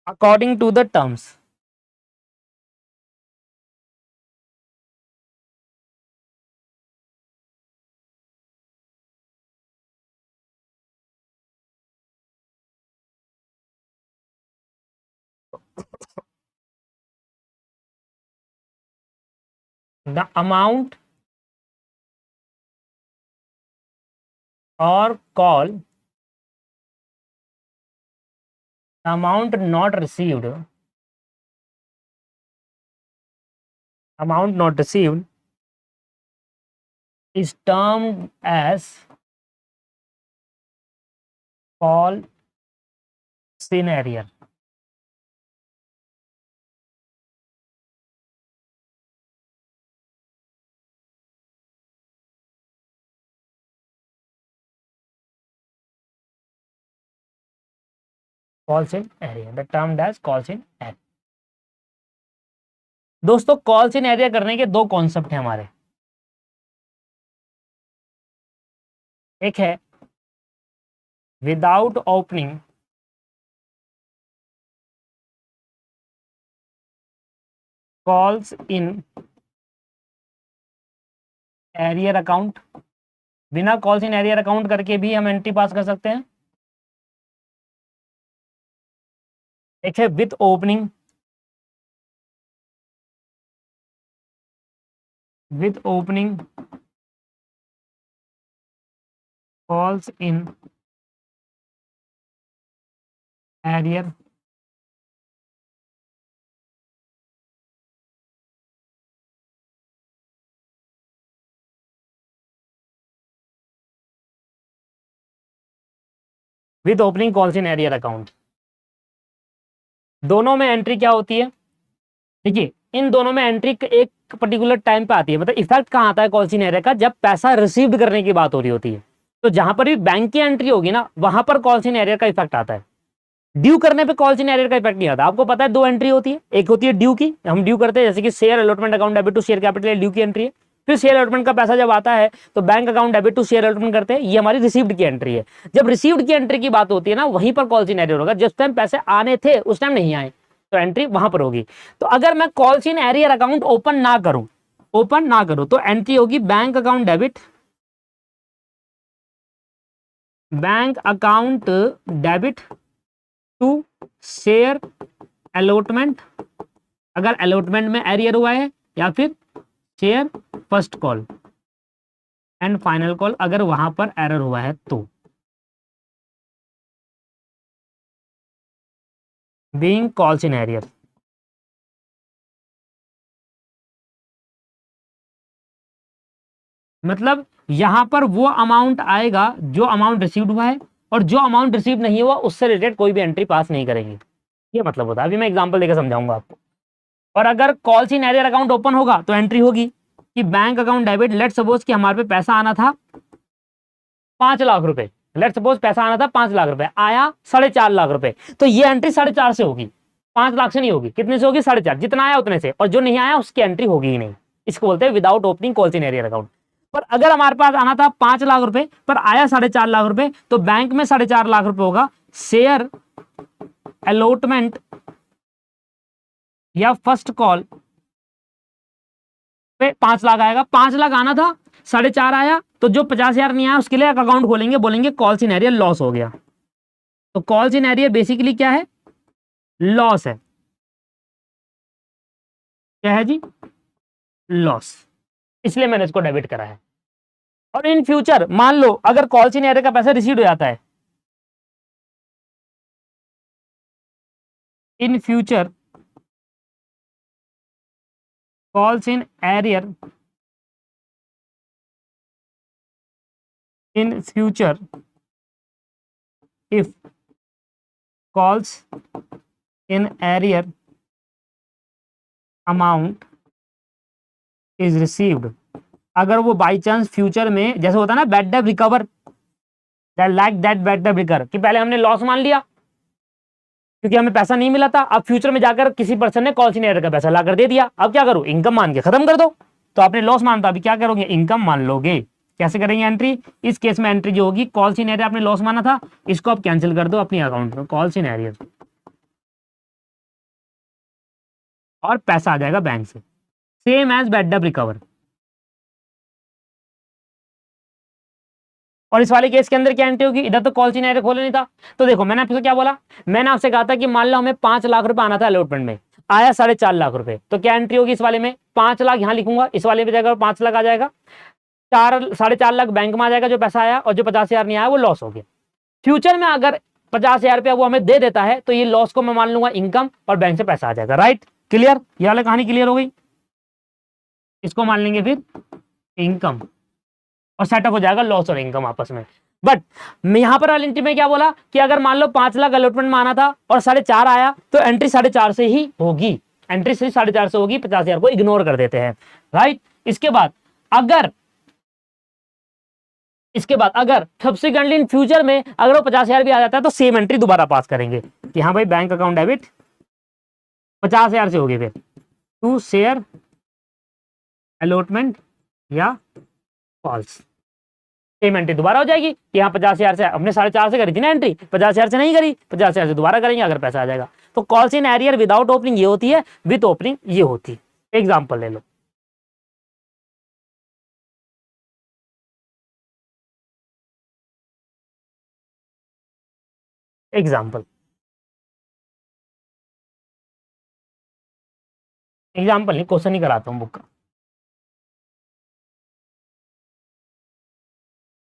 according to the terms, the amount or call, the amount not received, amount not received is termed as call scenario, calls in area, the termed as calls in area। दोस्तों calls in area करने के दो concept हैं हमारे, एक है without opening calls in arrear account, बिना calls in arrear account करके भी हम एंट्री पास कर सकते हैं। एक है with opening, with opening calls in arrear with opening calls in arrear account. दोनों में एंट्री क्या होती है? देखिए इन दोनों में एंट्री एक पर्टिकुलर टाइम पे आती है, मतलब इफेक्ट कहाँ आता है कॉल्स इन एरियर का? जब पैसा रिसीव्ड करने की बात हो रही होती है, तो जहां पर भी बैंक की एंट्री होगी ना वहां पर कॉल्स इन एरियर का इफेक्ट आता है। ड्यू करने पे कॉल्स इन एरियर का इफेक्ट नहीं आता। आपको पता है दो एंट्री होती है, एक होती है ड्यू की, हम ड्यू करते हैं जैसे कि share allotment account debit to share capital, due की एंट्री है। फिर शेयर अलॉटमेंट का पैसा जब आता है तो bank account debit to share allotment करते हैं, ये हमारी रिसीव्ड की एंट्री है। जब रिसीव्ड की एंट्री की बात होती है ना वहीं पर कॉल्स इन एरियर होगा, जिस टाइम पैसे आने थे उस टाइम नहीं आए तो एंट्री वहां पर होगी। तो अगर मैं calls in arrear account open ना करूं तो एंट्री होगी bank account debit, bank account debit to share allotment, अगर अलॉटमेंट में एरियर हुआ है, या फिर share first call. And final call अगर वहां पर एरर हुआ है तो बीइंग कॉल्स इन एरियर। मतलब यहां पर वो अमाउंट आएगा जो अमाउंट रिसीव्ड हुआ है, और जो अमाउंट रिसीव नहीं हुआ उससे रिलेटेड कोई भी एंट्री पास नहीं करेंगे। ये मतलब होता है। अभी मैं एग्जांपल देकर समझाऊंगा आपको। और अगर calls in arrear account open होगा तो एंट्री होगी कि bank account debit, let suppose कि हमारे पे पैसा आना था 5 लाख रुपए, लेट सपोज पैसा आना था 5 लाख रुपए, आया 4.5 लाख रुपए, तो ये एंट्री 4.5 से होगी, 5 लाख से नहीं होगी। कितने से होगी? 4.5। जितना आया उतने से, और जो नहीं आया उसकी एंट्री होगी ही नहीं। इसको बोलते हैं without opening calls in arrear account. पर अगर हमारे पास आना था 5 लाख रुपए पर आया 4.5 लाख रुपए, तो बैंक में 4.5 लाख रुपए होगा, शेयर अलॉटमेंट या फर्स्ट कॉल पे 5 लाख आएगा। 5 लाख आना था, 4.5 आया, तो जो 50,000 नहीं आया उसके लिए एक अकाउंट खोलेंगे, बोलेंगे कॉल्स इन एरियर लॉस हो गया। तो कॉल्स इन एरियर बेसिकली क्या है? लॉस है। क्या है जी? लॉस। इसलिए मैंने इसको डेबिट करा है। और इन फ्यूचर मान लो अगर कॉल्स इन एरियर का पैसा रिसीव हो जाता है, in future calls in arrear, in future if calls in arrear amount is received, अगर वो बाई चांस फ्यूचर में, जैसे होता है ना bad debt recover, like that bad debt recover, कि पहले हमने लॉस मान लिया क्योंकि हमें पैसा नहीं मिला था, अब फ्यूचर में जाकर किसी पर्सन ने कॉल्स इन एरियर का पैसा लाकर दे दिया, अब क्या करूं? इनकम मान के खत्म कर दो। तो आपने लॉस मानता, अभी क्या करोगे? इनकम मान लोगे। कैसे करेंगे एंट्री? इस केस में एंट्री जो होगी, कॉल्स इन एरियर आपने लॉस माना था, इसको आप कैंसिल कर दो अपनी अकाउंट में, कॉल्स इन एरियर, और पैसा आ जाएगा बैंक से, same as bad debt recover. और इस वाले केस के अंदर क्या एंट्री होगी? इधर तो कॉल्स इन एरियर खोले नहीं था, तो देखो मैंने आपसे क्या बोला, मैंने आपसे कहा था कि मान लो हमें 5 लाख रुपए आना था अलॉटमेंट में, आया 4.5 लाख रुपए, तो क्या एंट्री होगी इस वाले में? 5 लाख यहां लिखूंगा, इस वाले में जगह 5 लाख आ जाएगा, 4.5 लाख बैंक में आ जाएगा जो पैसा आया, और जो 50,000 नहीं आया वो लॉस हो गया। फ्यूचर में अगर 50,000 रुपया वो हमें दे देता है तो ये लॉस को मैं मान लूंगा इनकम, और बैंक से पैसा आ जाएगा। राइट? क्लियर? ये वाली कहानी क्लियर हो गई। इसको मान लेंगे फिर इनकम, और सेटअप हो जाएगा लॉस और इनकम आपस में। बट मैं यहां पर वाली एंट्री में क्या बोला कि अगर मान लो 5 लाख अलॉटमेंट में आना था और 4.5 आया, तो एंट्री 4.5 से ही होगी, एंट्री सिर्फ 4.5 से होगी, 50,000 को इग्नोर कर देते हैं। राइट? इसके बाद अगर सब्सिक्वेंटली इन फ्यूचर में अगर वो 50,000 भी आ जाता है तो सेम एंट्री दोबारा पास करेंगे कि हाँ भाई बैंक अकाउंट डेबिट 50,000 से होगी, फिर टू शेयर अलॉटमेंट या कॉल्स, सेम एंट्री दोबारा हो जाएगी कि यहाँ 50,000 से, हमने 4.5 से करी थी ना एंट्री, 50,000 से नहीं करी, 50,000 से दोबारा करेंगे अगर पैसा आ जाएगा। तो calls in arrear without opening ये होती है, विद ओपनिंग ये होती है। एग्जाम्पल ले लो, एग्जाम्पल नहीं, क्वेश्चन ही कराता हूँ बुक का।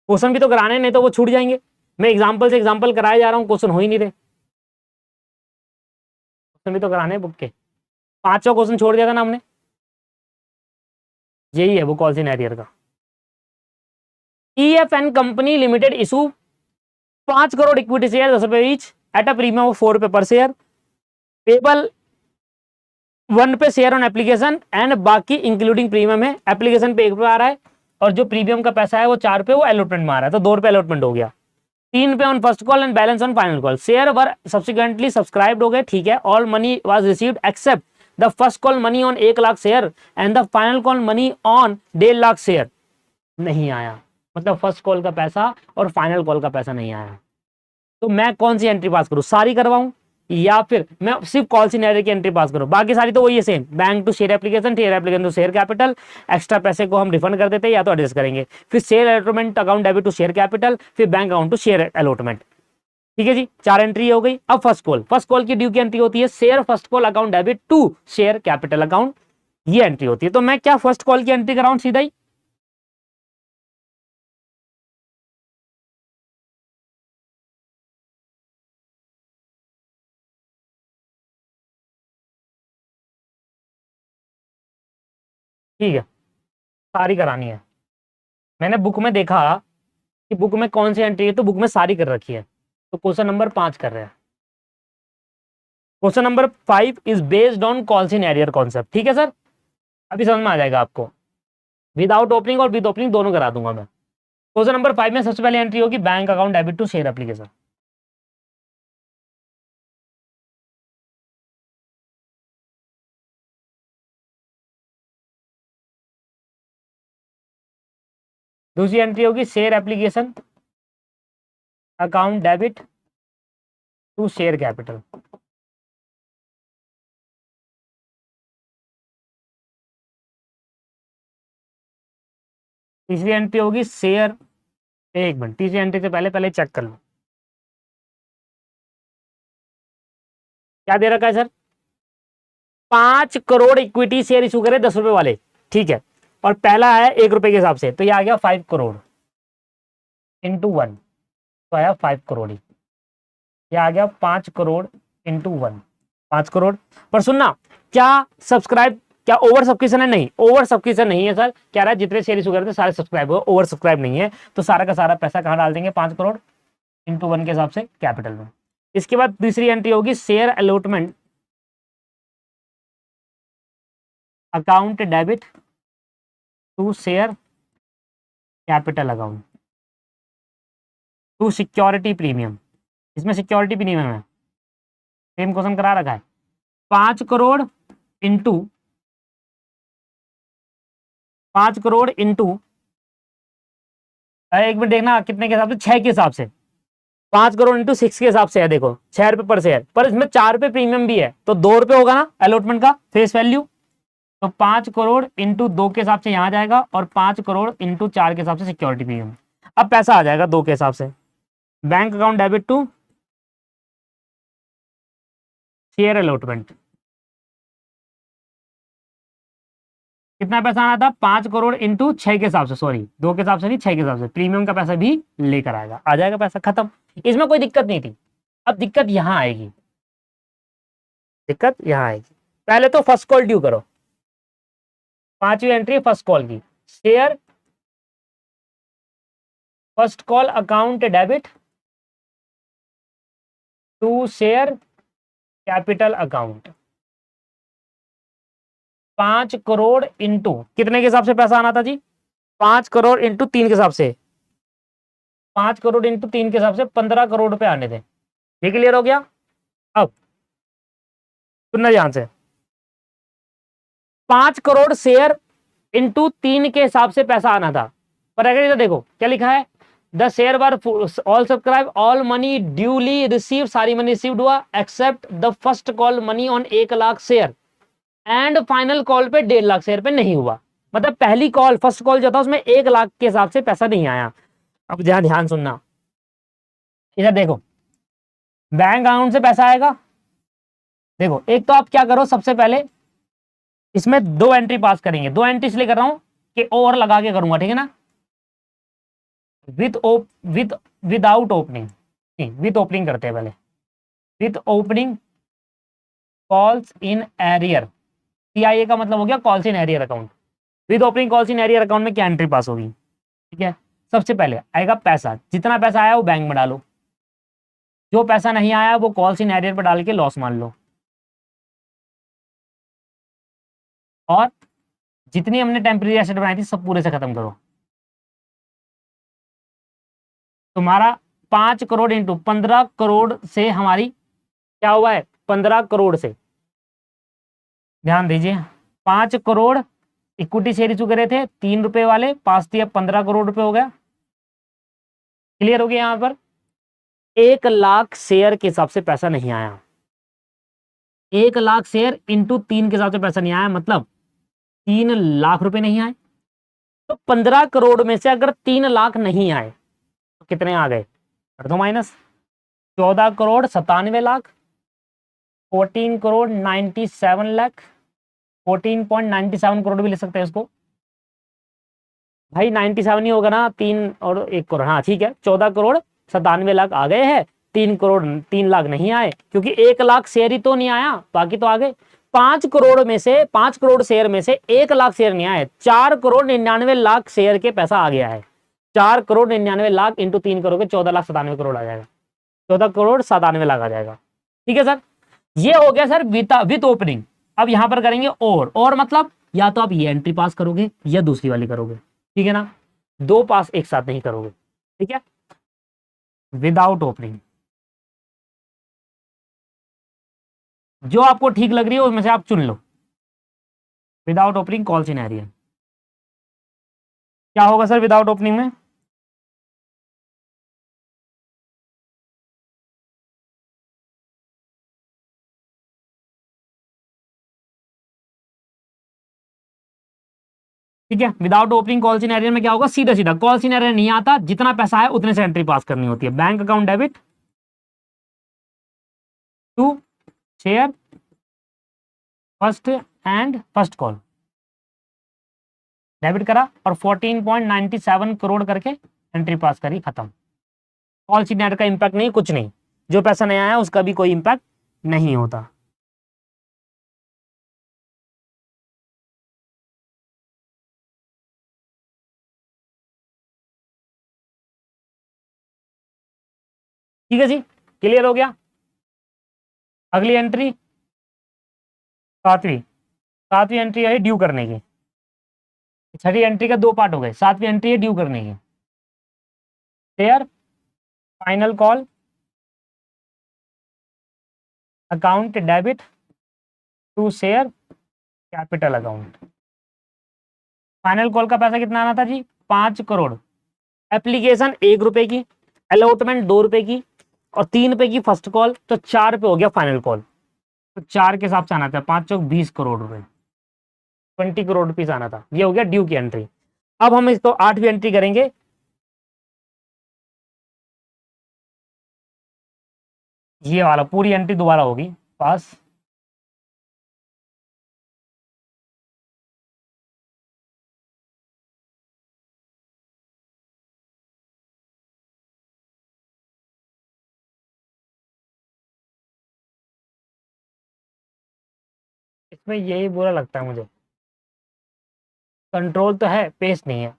क्वेश्चन भी तो कराने, नहीं तो वो छूट जाएंगे। मैं एग्जाम्पल से एग्जाम्पल कराए जा रहा हूँ, क्वेश्चन हो ही नहीं रहे। क्वेश्चन भी तो कराने बुक के, 500 क्वेश्चन छोड़ दिया था ना हमने, यही है वो कॉल्स इन एरियर का। EFN company limited issue 5 crore equity share 10 रुपए each at a premium of 4 रुपए पर शेयर, पेबल 1 पे शेयर ऑन एप्लीकेशन एंड बाकी इंक्लूडिंग प्रीमियम है। एप्लीकेशन पे 1 रुपए आ रहा है, और जो प्रीमियम का पैसा है वो 4 पे, वो अलॉटमेंट में आ रहा है, तो 2 रुपए अलॉटमेंट हो गया। 3 पे on first call and balance on final call. Share were subsequently subscribed हो गए, ठीक है। All money was received accept the first call money on 1 lakh share and the final call money on 1.5 lakh share. नहीं आया, मतलब फर्स्ट कॉल का पैसा और फाइनल कॉल का पैसा नहीं आया। तो मैं कौन सी एंट्री पास करूं? सारी करवाऊं, या फिर मैं सिर्फ कॉल सिनेरियो की एंट्री पास करूं? बाकी सारी तो वही है same, bank to share application, share application to share capital, extra पैसे को हम रिफंड कर देते हैं या तो एडजस्ट करेंगे, फिर share allotment account debit to share capital, फिर bank account to share allotment. ठीक है जी, 4 एंट्री हो गई। अब फर्स्ट कॉल की ड्यू की एंट्री होती है share first call account debit to share capital account, ये एंट्री होती है। तो मैं क्या फर्स्ट कॉल की एंट्री कराऊं सीधा ही? ठीक है, सारी करानी है। मैंने बुक में देखा कि बुक में कौन सी एंट्री है, तो बुक में सारी कर रखी है। तो क्वेश्चन नंबर 5 कर रहे हैं। Question number 5 is based on calls in arrear concept. ठीक है सर, अभी समझ में आ जाएगा आपको। विदाउट ओपनिंग और विद ओपनिंग दोनों करा दूंगा मैं। क्वेश्चन नंबर 5 में सबसे पहले एंट्री होगी bank account debit to share application. दूसरी एंट्री होगी share application account debit to share capital. तीसरी एंट्री होगी शेयर, एक मिनट, तीसरी एंट्री से पहले पहले चेक कर लो क्या दे रखा है sir. 5 crore equity share issue करे 10 रुपए वाले, ठीक है, और पहला है 1 रुपए के हिसाब से, तो ये आ गया 5 करोड़ इंटू 1, तो आया 5 करोड़ ही। ये आ गया 5 करोड़ इंटू 1, 5 करोड़। पर सुनना, क्या सब्सक्राइब, क्या ओवर सब्सक्रिप्शन है? नहीं, ओवर सब्सक्रिप्शन नहीं है सर। क्या रहा है, जितने शेयर इशू करते सारे सब्सक्राइब हो, ओवर सब्सक्राइब नहीं है। तो सारा का सारा पैसा कहां डाल देंगे, 5 करोड़ इंटू 1 के हिसाब से कैपिटल में। इसके बाद तीसरी एंट्री होगी share allotment account debit to share capital account to security premium. इसमें सिक्योरिटी प्रीमियम है, सेम क्वेश्चन करा रखा है। 5 करोड़ इंटू 5 करोड़ इंटू, एक मिनट देखना कितने के हिसाब से, 6 के हिसाब से। 5 करोड़ इंटू 6 के हिसाब से है, देखो 6 रुपए पर शेयर, पर इसमें 4 रुपए प्रीमियम भी है, तो 2 रुपए होगा ना अलॉटमेंट का फेस वैल्यू। तो 5 करोड़ इंटू 2 के हिसाब से यहां जाएगा, और 5 करोड़ इंटू 4 के हिसाब से सिक्योरिटी प्रीमियम। अब पैसा आ जाएगा 2 के हिसाब से, bank account debit to share allotment. कितना पैसा आना था, 5 करोड़ इंटू 6 के हिसाब से, सॉरी 2 के हिसाब से नहीं, 6 के हिसाब से, प्रीमियम का पैसा भी लेकर आएगा, आ जाएगा पैसा, खत्म। इसमें कोई दिक्कत नहीं थी। अब दिक्कत यहां आएगी, दिक्कत यहां आएगी। पहले तो फर्स्ट कॉल ड्यू करो, 5वीं एंट्री फर्स्ट कॉल की, share first call account debit to share capital account. 5 crore into कितने के हिसाब से पैसा आना था जी, 5 करोड़ इंटू 3 के हिसाब से, 5 करोड़ इंटू 3 के हिसाब से 15 करोड़ रुपए आने थे। ये क्लियर हो गया। अब सुनना ध्यान से, 5 करोड़ शेयर इंटू 3 के हिसाब से पैसा आना था, पर अगर इधर देखो क्या लिखा है, the share were all subscribe, all money duly receive, सारी मनी रिसीव्ड हुआ except the first call money on 1 lakh share and final call पे 1.5 लाख शेयर पे नहीं हुआ। मतलब पहली कॉल फर्स्ट कॉल जो था उसमें 1 लाख के हिसाब से पैसा नहीं आया। अब ध्यान ध्यान सुनना, इधर देखो बैंक अकाउंट से पैसा आएगा। देखो एक तो आप क्या करो, सबसे पहले इसमें 2 एंट्री पास करेंगे, 2 एंट्री इसलिए कर रहा हूं कि और लगा के करूंगा, ठीक है ना। विदाउट ओपनिंग, नहीं विद ओपनिंग करते हैं पहले, with opening calls in arrear, CIA का मतलब हो गया calls in arrear account. With opening calls in arrear account में क्या एंट्री पास होगी, ठीक है। सबसे पहले आएगा पैसा, जितना पैसा आया वो बैंक में डालो, जो पैसा नहीं आया वो कॉल्स इन एरियर पर डाल के लॉस मान लो, और जितनी हमने टेम्परेरी एसेट बनाई थी सब पूरे से खत्म करो। तुम्हारा 5 करोड़ इंटू 15 करोड़ से हमारी क्या हुआ है, 15 करोड़ से, ध्यान दीजिए 5 करोड़ इक्विटी शेयर इशू करे थे 3 रुपए वाले, पास दिया 15 करोड़ रुपए हो गया। क्लियर हो गया। यहां पर 1 लाख शेयर के हिसाब से पैसा नहीं आया, 1 लाख शेयर इंटू 3 के हिसाब से पैसा नहीं आया, मतलब 3 लाख रुपए नहीं आए। तो 15 करोड़ में से अगर 3 लाख नहीं आए तो कितने आ गए, कर दो माइनस, 14 करोड़ 97 लाख, 14 करोड़ 97 लाख, 14.97 करोड़ भी ले सकते हैं इसको भाई, 97 ही होगा ना, 3 और 1 करोड़, हाँ ठीक है, 14 करोड़ 97 लाख आ गए हैं, 3 लाख नहीं आए, क्योंकि 1 लाख शेयर ही तो नहीं आया, बाकी तो आ गए। 5 करोड़ में से 5 करोड़ शेयर में से 1 लाख शेयर नहीं आए, 4 करोड़ 99 लाख शेयर के पैसा आ गया है। 4 करोड़ 99 लाख इंटू 3 करोड़ के 14 लाख 97 करोड़ आ जाएगा, 14 करोड़ 97 लाख आ जाएगा। ठीक है सर, ये हो गया सर विथ ओपनिंग। अब यहां पर करेंगे और मतलब या तो आप ये एंट्री पास करोगे या दूसरी वाली करोगे, ठीक है ना, दो पास एक साथ नहीं करोगे। ठीक है, विदाउट ओपनिंग, जो आपको ठीक लग रही है उसमें से आप चुन लो। विदाउट ओपनिंग कॉल सिनेरियो क्या होगा सर विदाउट ओपनिंग में? ठीक है, विदाउट ओपनिंग कॉल सिनेरियो में क्या होगा, सीधा सीधा कॉल सिनेरियो नहीं आता, जितना पैसा है उतने से एंट्री पास करनी होती है। Bank account debit to share first and first call, debit करा और 14.97 करोड़ करके एंट्री पास करी, खत्म। कॉल सिनेरियो का इंपैक्ट नहीं, कुछ नहीं, जो पैसा नया आया उसका भी कोई इंपैक्ट नहीं होता। ठीक है जी, क्लियर हो गया। अगली एंट्री सातवीं, सातवीं एंट्री है ड्यू करने की। छठी एंट्री का दो पार्ट हो गए, सातवीं एंट्री है ड्यू करने की। Share final call account debit to share capital account. Final call का पैसा कितना आना था जी, 5 करोड़। एप्लीकेशन 1 रुपए की, अलॉटमेंट 2 रुपए की और 3 रुपए की फर्स्ट कॉल, तो 4 पे हो गया फाइनल कॉल। तो 4 के हिसाब से आना था, 5 चौक 20 करोड़ रुपए, 20 करोड़ रुपीज आना था। ये हो गया ड्यू की एंट्री। अब हम इसको 8वीं एंट्री करेंगे। ये वाला पूरी एंट्री दोबारा होगी पास। इसमें यही बुरा लगता है मुझे, कंट्रोल तो है, पेस नहीं है।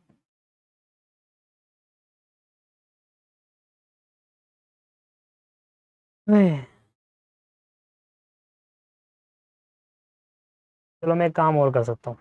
चलो मैं एक काम और कर सकता हूँ।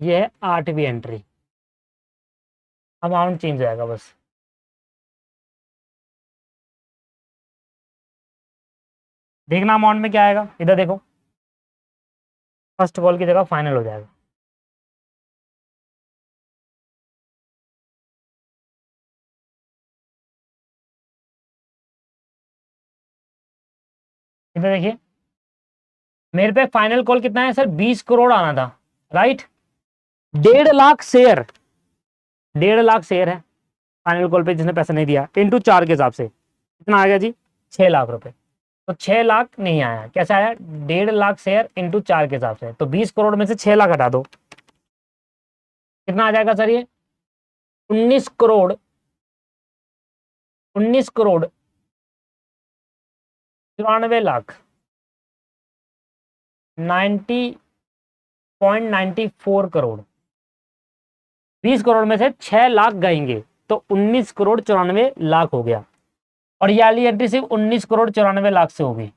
ये है 8वीं एंट्री, अमाउंट चेंज आएगा बस। देखना अमाउंट में क्या आएगा, इधर देखो, फर्स्ट कॉल की जगह फाइनल हो जाएगा। इधर देखिए, मेरे पे फाइनल कॉल कितना है सर, 20 करोड़ आना था, right. 1.5 lakh share, 1.5 lakh share है फाइनल कॉल पे जिसने पैसा नहीं दिया, इंटू 4 के हिसाब से कितना आ गया जी, 6 लाख रुपए। तो 6 लाख नहीं आया, कैसे आया, 1.5 लाख शेयर इंटू 4 के हिसाब से, तो 20 करोड़ में से 6 लाख हटा दो, कितना आ जाएगा सर ये, 19 करोड़, 19 करोड़ 94 लाख, 90.94 करोड़। 20 करोड़ में से 6 लाख गएंगे, तो 19 करोड़ 94 लाख हो गया। और ये वाली एंट्री सिर्फ 19 करोड़ 94 लाख से होगी।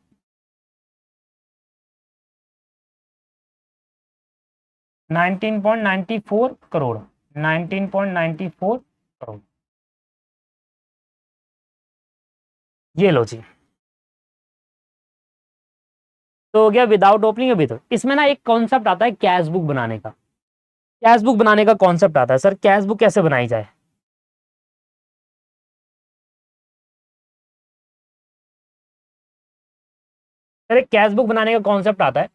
Nineteen point ninety four crore, 19.94 crore. ये लो जी, तो हो गया विदाउट ओपनिंग। अभी तो इसमें ना एक कॉन्सेप्ट आता है कैश बुक बनाने का, कैश बुक बनाने का कॉन्सेप्ट आता है। सर कैश बुक कैसे बनाई जाए? सर एक कैश बुक बनाने का कॉन्सेप्ट आता है,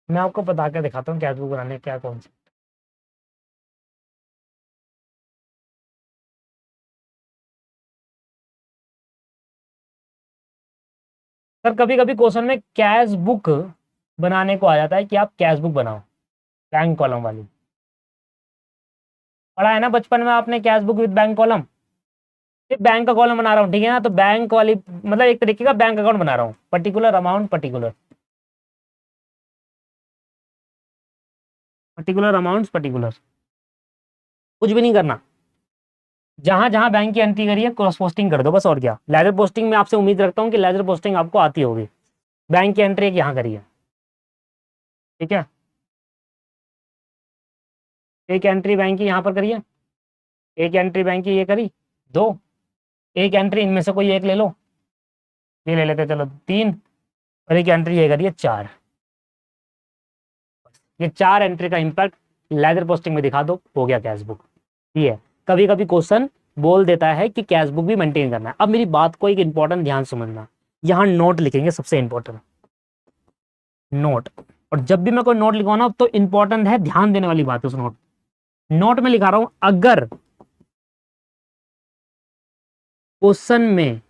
मैं आपको बता के दिखाता हूँ कैश बुक बनाने का क्या कॉन्सेप्ट। सर कभी कभी क्वेश्चन में कैश बुक बनाने को आ जाता है कि आप कैश बुक बनाओ, बैंक कॉलम वाली। पढ़ा है ना बचपन में आपने cash book with bank column. Bank का कॉलम बना रहा हूँ, ठीक है ना, तो बैंक वाली मतलब एक तरीके का बैंक अकाउंट बना रहा हूँ, particular amount, particular amounts, particular, कुछ भी नहीं करना। जहां जहां बैंक की एंट्री करी है क्रॉस पोस्टिंग कर दो बस, और क्या। लेजर पोस्टिंग में आपसे उम्मीद रखता हूँ कि लेजर पोस्टिंग आपको आती होगी। बैंक की एंट्री एक यहाँ करी है, ठीक है, एक एंट्री बैंक की यहाँ पर करी है, एक एंट्री बैंक की ये करी, दो, एक एंट्री इनमें से कोई एक ले लो, ये ले लेते चलो, तीन, और एक एंट्री ये करी है, चार। ये चार एंट्री का इंपैक्ट लेजर पोस्टिंग में दिखा दो, हो गया कैश बुक। ये है, कभी कभी क्वेश्चन बोल देता है कि कैश बुक भी मेंटेन करना है। अब मेरी बात को एक इंपॉर्टेंट ध्यान समझना, यहाँ नोट लिखेंगे, सबसे इंपॉर्टेंट नोट। और जब भी मैं कोई नोट लिखवाना तो इंपॉर्टेंट है, ध्यान देने वाली बात है उस नोट। नोट में लिखा रहा हूं, अगर क्वेश्चन में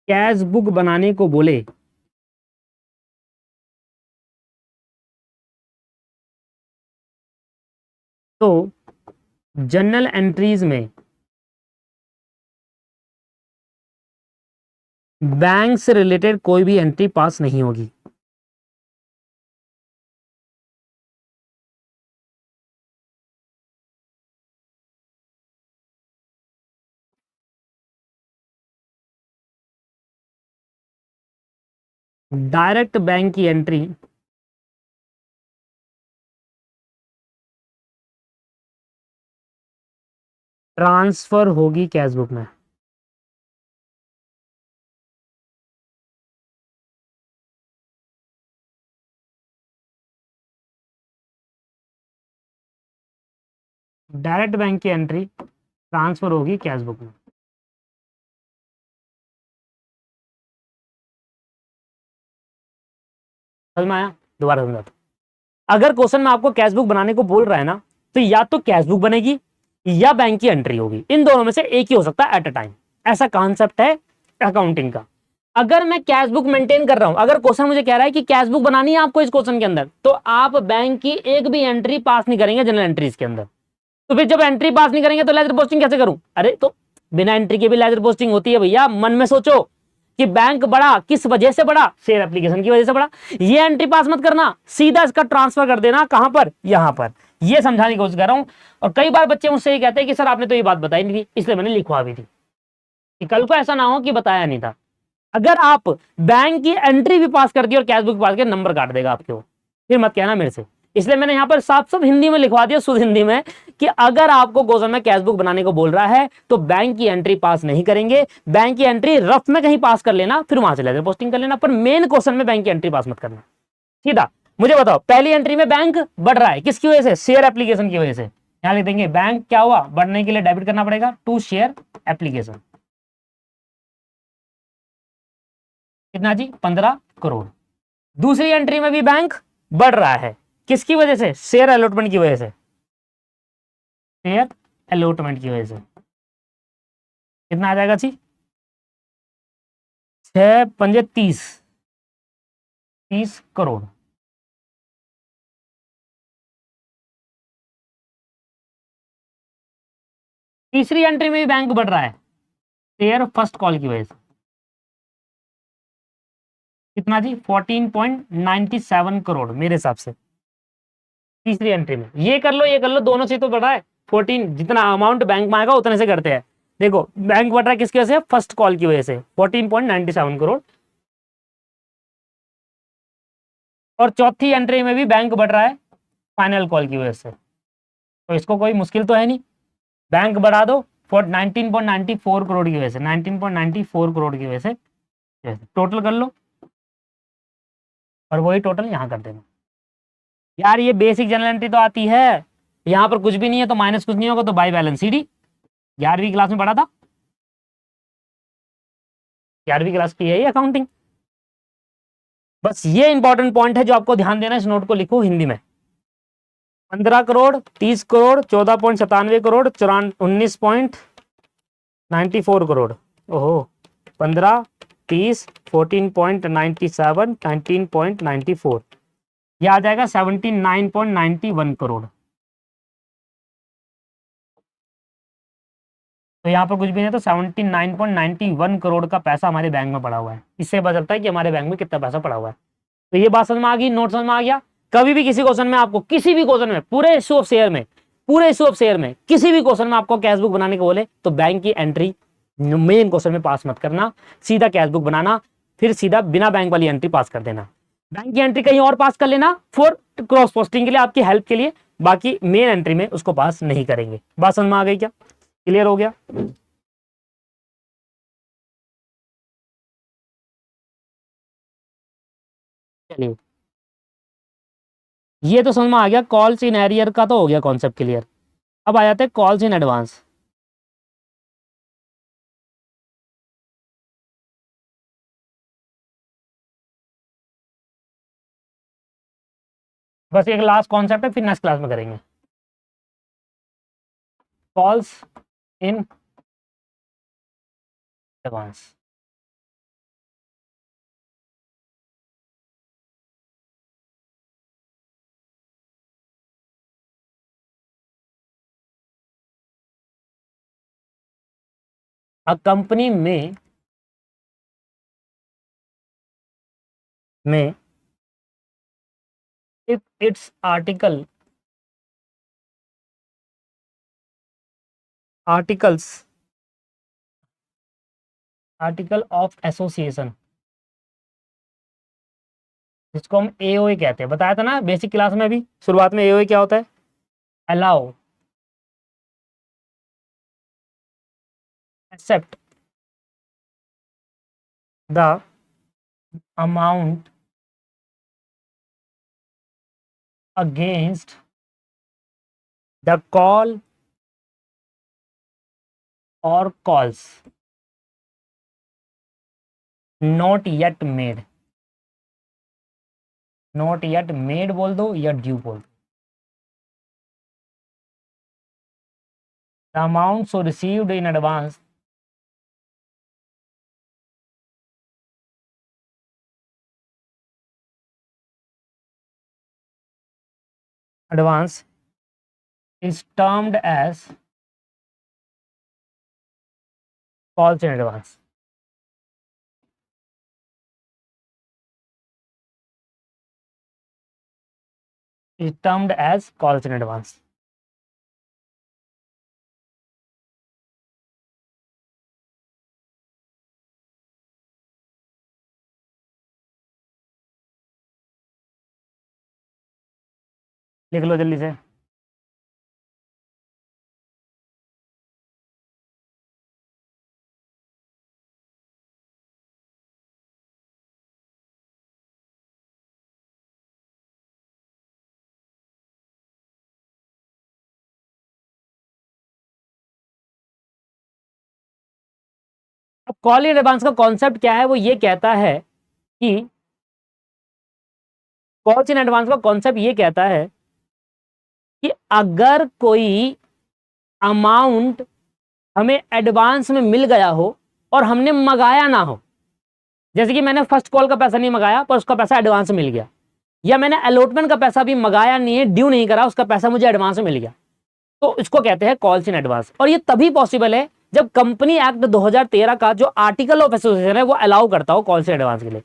कैश बुक बनाने को बोले तो जर्नल एंट्रीज में बैंक से रिलेटेड कोई भी एंट्री पास नहीं होगी। डायरेक्ट बैंक की एंट्री ट्रांसफर होगी कैश बुक में। डायरेक्ट बैंक की एंट्री ट्रांसफर होगी कैश बुक में। समझ में आया? दोबारा समझाता हूं। अगर क्वेश्चन में आपको कैश बुक बनाने को बोल रहा है ना, तो या तो कैश बुक बनेगी या बैंक की एंट्री होगी, इन दोनों में से एक ही हो सकता है एट अ टाइम। ऐसा कॉन्सेप्ट है अकाउंटिंग का। अगर मैं कैश बुक मेंटेन कर रहा हूं, अगर क्वेश्चन मुझे कह रहा है कि कैश बुक बनानी है आपको इस क्वेश्चन के अंदर, तो आप बैंक की एक भी एंट्री पास नहीं करेंगे जनरल एंट्रीज के अंदर। तो फिर जब एंट्री पास नहीं करेंगे तो लेजर पोस्टिंग कैसे करूं? अरे तो बिना एंट्री के भी लेजर पोस्टिंग होती है भैया। मन में सोचो कि बैंक बढ़ा, किस वजह से बढ़ा? शेयर एप्लीकेशन की वजह से बढ़ा। ये एंट्री पास मत करना, सीधा इसका ट्रांसफर कर देना। कहां पर? यहां पर। ये समझाने की कोशिश कर रहा हूं। और कई बार बच्चे मुझसे ये कहते हैं कि सर आपने तो ये बात बताई नहीं थी, इसलिए मैंने लिखवा भी थी, कि कल को ऐसा ना हो कि बताया नहीं था। अगर आप बैंक की एंट्री भी पास कर दी और कैश बुक पास कर, नंबर काट देगा आपके वो, फिर मत कहना मेरे से। इसलिए मैंने यहां पर साफ साफ हिंदी में लिखवा दिया, शुद्ध हिंदी में, कि अगर आपको क्वेश्चन में कैश बुक बनाने को बोल रहा है तो बैंक की एंट्री पास नहीं करेंगे। बैंक की एंट्री रफ में कहीं पास कर लेना, फिर वहां से लेजर पोस्टिंग कर लेना, पर मेन क्वेश्चन में बैंक की एंट्री पास मत करना। सीधा मुझे बताओ, पहली एंट्री में बैंक बढ़ रहा है, किसकी वजह से? शेयर एप्लीकेशन की वजह से। यहां लिख देंगे बैंक क्या हुआ, बढ़ने के लिए डेबिट करना पड़ेगा टू शेयर एप्लीकेशन। कितना जी? 15 करोड़। दूसरी एंट्री में भी बैंक बढ़ रहा है, किसकी वजह से? शेयर अलॉटमेंट की वजह से। शेयर अलॉटमेंट की वजह से कितना आ जाएगा जी? 6 पंजे 30, 30 करोड़। तीसरी एंट्री में भी बैंक बढ़ रहा है, शेयर फर्स्ट कॉल की वजह से। कितना जी? 14.97 करोड़ मेरे हिसाब से। तीसरी एंट्री में ये कर लो, ये कर लो, दोनों से तो बढ़ रहा है। 14, जितना अमाउंट बैंक में आएगा उतने से करते हैं। देखो बैंक बढ़ रहा है किसकी वजह से? फर्स्ट कॉल की वजह से, 14.97 करोड़। और चौथी एंट्री में भी बैंक बढ़ रहा है फाइनल कॉल की वजह से, तो इसको कोई मुश्किल तो है नहीं, बैंक बढ़ा दो 19.94 करोड़ की वजह से, 19.94 करोड़ की वजह से टोटल कर लो और वही टोटल यहाँ कर देना। यार ये बेसिक जनरल एंट्री तो आती है, यहाँ पर कुछ भी नहीं है तो माइनस कुछ नहीं होगा तो बाई बैलेंस सीडी, 11वीं क्लास में पढ़ा था, 11वीं क्लास की है ये अकाउंटिंग। बस ये इंपॉर्टेंट पॉइंट है जो आपको ध्यान देना है, इस नोट को लिखो हिंदी में। 15 करोड़, 30 करोड़, 14.97 करोड़, 19.94 करोड़, ओहो 15, 30, 14.97, 19.94, ये आ जाएगा 79.91 करोड़। तो यहाँ पर कुछ भी नहीं, तो 79.91 करोड़ का पैसा हमारे बैंक में पड़ा हुआ है। इससे पता चलता है कि हमारे बैंक में कितना पैसा पड़ा हुआ है। तो ये बात समझ में आ गई, नोट समझ में आ गया। कभी भी किसी क्वेश्चन में आपको, किसी भी क्वेश्चन में, पूरे इशू ऑफ शेयर में, पूरे इशू ऑफ शेयर में किसी भी क्वेश्चन में आपको कैश बुक बनाने को बोले तो बैंक की एंट्री मेन क्वेश्चन में पास मत करना, सीधा कैश बुक बनाना, फिर सीधा बिना बैंक वाली एंट्री पास कर देना। बैंक की एंट्री कहीं और पास कर लेना फॉर क्रॉस पोस्टिंग के लिए, आपकी हेल्प के लिए, बाकी मेन एंट्री में उसको पास नहीं करेंगे। बात समझ में आ गई क्या? क्लियर हो गया? चलिए, ये तो समझ में आ गया, कॉल्स इन एरियर का तो हो गया कॉन्सेप्ट क्लियर। अब आ जाते हैं कॉल्स इन एडवांस। बस एक लास्ट कॉन्सेप्ट है, फिर नेक्स्ट क्लास में करेंगे। Calls in advance. A company में if its article of association, जिसको हम एओए कहते हैं, बताया था ना बेसिक क्लास में भी शुरुआत में, एओए क्या होता है? Allow, except the amount against the call और calls not yet made, not yet made बोल दो या ड्यू बोल दो। The amount so received in advance is termed as calls in advance. Is termed as calls in advance. लिख लो जल्दी से। अब कॉल इन एडवांस का कॉन्सेप्ट क्या है? वो ये कहता है कि कॉल्स इन एडवांस का कॉन्सेप्ट ये कहता है कि अगर कोई अमाउंट हमें एडवांस में मिल गया हो और हमने मंगाया ना हो, जैसे कि मैंने फर्स्ट कॉल का पैसा नहीं मंगाया पर उसका पैसा एडवांस में मिल गया, या मैंने अलॉटमेंट का पैसा भी मंगाया नहीं है, ड्यू नहीं करा, उसका पैसा मुझे एडवांस में मिल गया, तो इसको कहते हैं कॉल्स इन एडवांस। और ये तभी पॉसिबल है जब कंपनी एक्ट 2013 का जो आर्टिकल ऑफ एसोसिएशन है वो अलाउ करता हो कॉल्स इन एडवांस के लिए।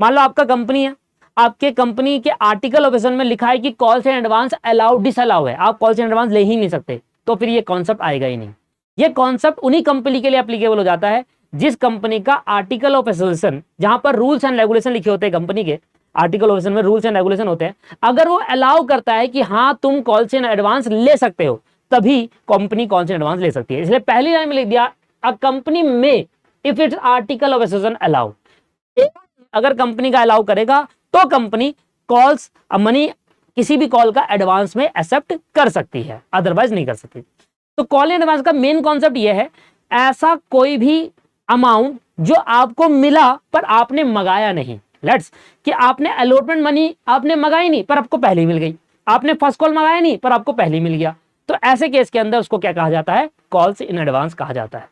मान लो आपका कंपनी है, आपके कंपनी के आर्टिकल ऑफ एसोसिएशन में लिखा है कि calls in advance allow disallow है, आप कॉल्स इन एडवांस ले ही नहीं सकते, तो फिर ये कॉन्सेप्ट आएगा ही नहीं। ये कॉन्सेप्ट उन्हीं कंपनी के लिए एप्लीकेबल हो जाता है जिस कंपनी का आर्टिकल ऑफ एसोसिएशन, जहां पर रूल्स एंड रेगुलेशन लिखे होते हैं कंपनी के, आर्टिकल ऑफ में रूल्स एंड रेगुलेशन होते हैं, अगर वो अलाउ करता है कि हाँ तुम कॉल्स इन एडवांस ले सकते हो, तभी कंपनी कॉल्स इन एडवांस ले सकती है। इसलिए पहली लाइन में लिख दिया अ कंपनी में if it's article of association allow, अगर कंपनी का अलाउ करेगा तो कंपनी कॉल्स मनी किसी भी कॉल का एडवांस में एक्सेप्ट कर सकती है, अदरवाइज नहीं कर सकती। तो कॉल इन एडवांस का मेन कॉन्सेप्ट यह है, ऐसा कोई भी अमाउंट जो आपको मिला पर आपने मंगाया नहीं, लेट्स कि आपने अलॉटमेंट मनी आपने मंगाई नहीं पर आपको पहले ही मिल गई, आपने फर्स्ट कॉल मंगाया नहीं पर आपको पहले ही मिल गया, तो ऐसे केस के अंदर उसको क्या कहा जाता है, कॉल्स इन एडवांस कहा जाता है।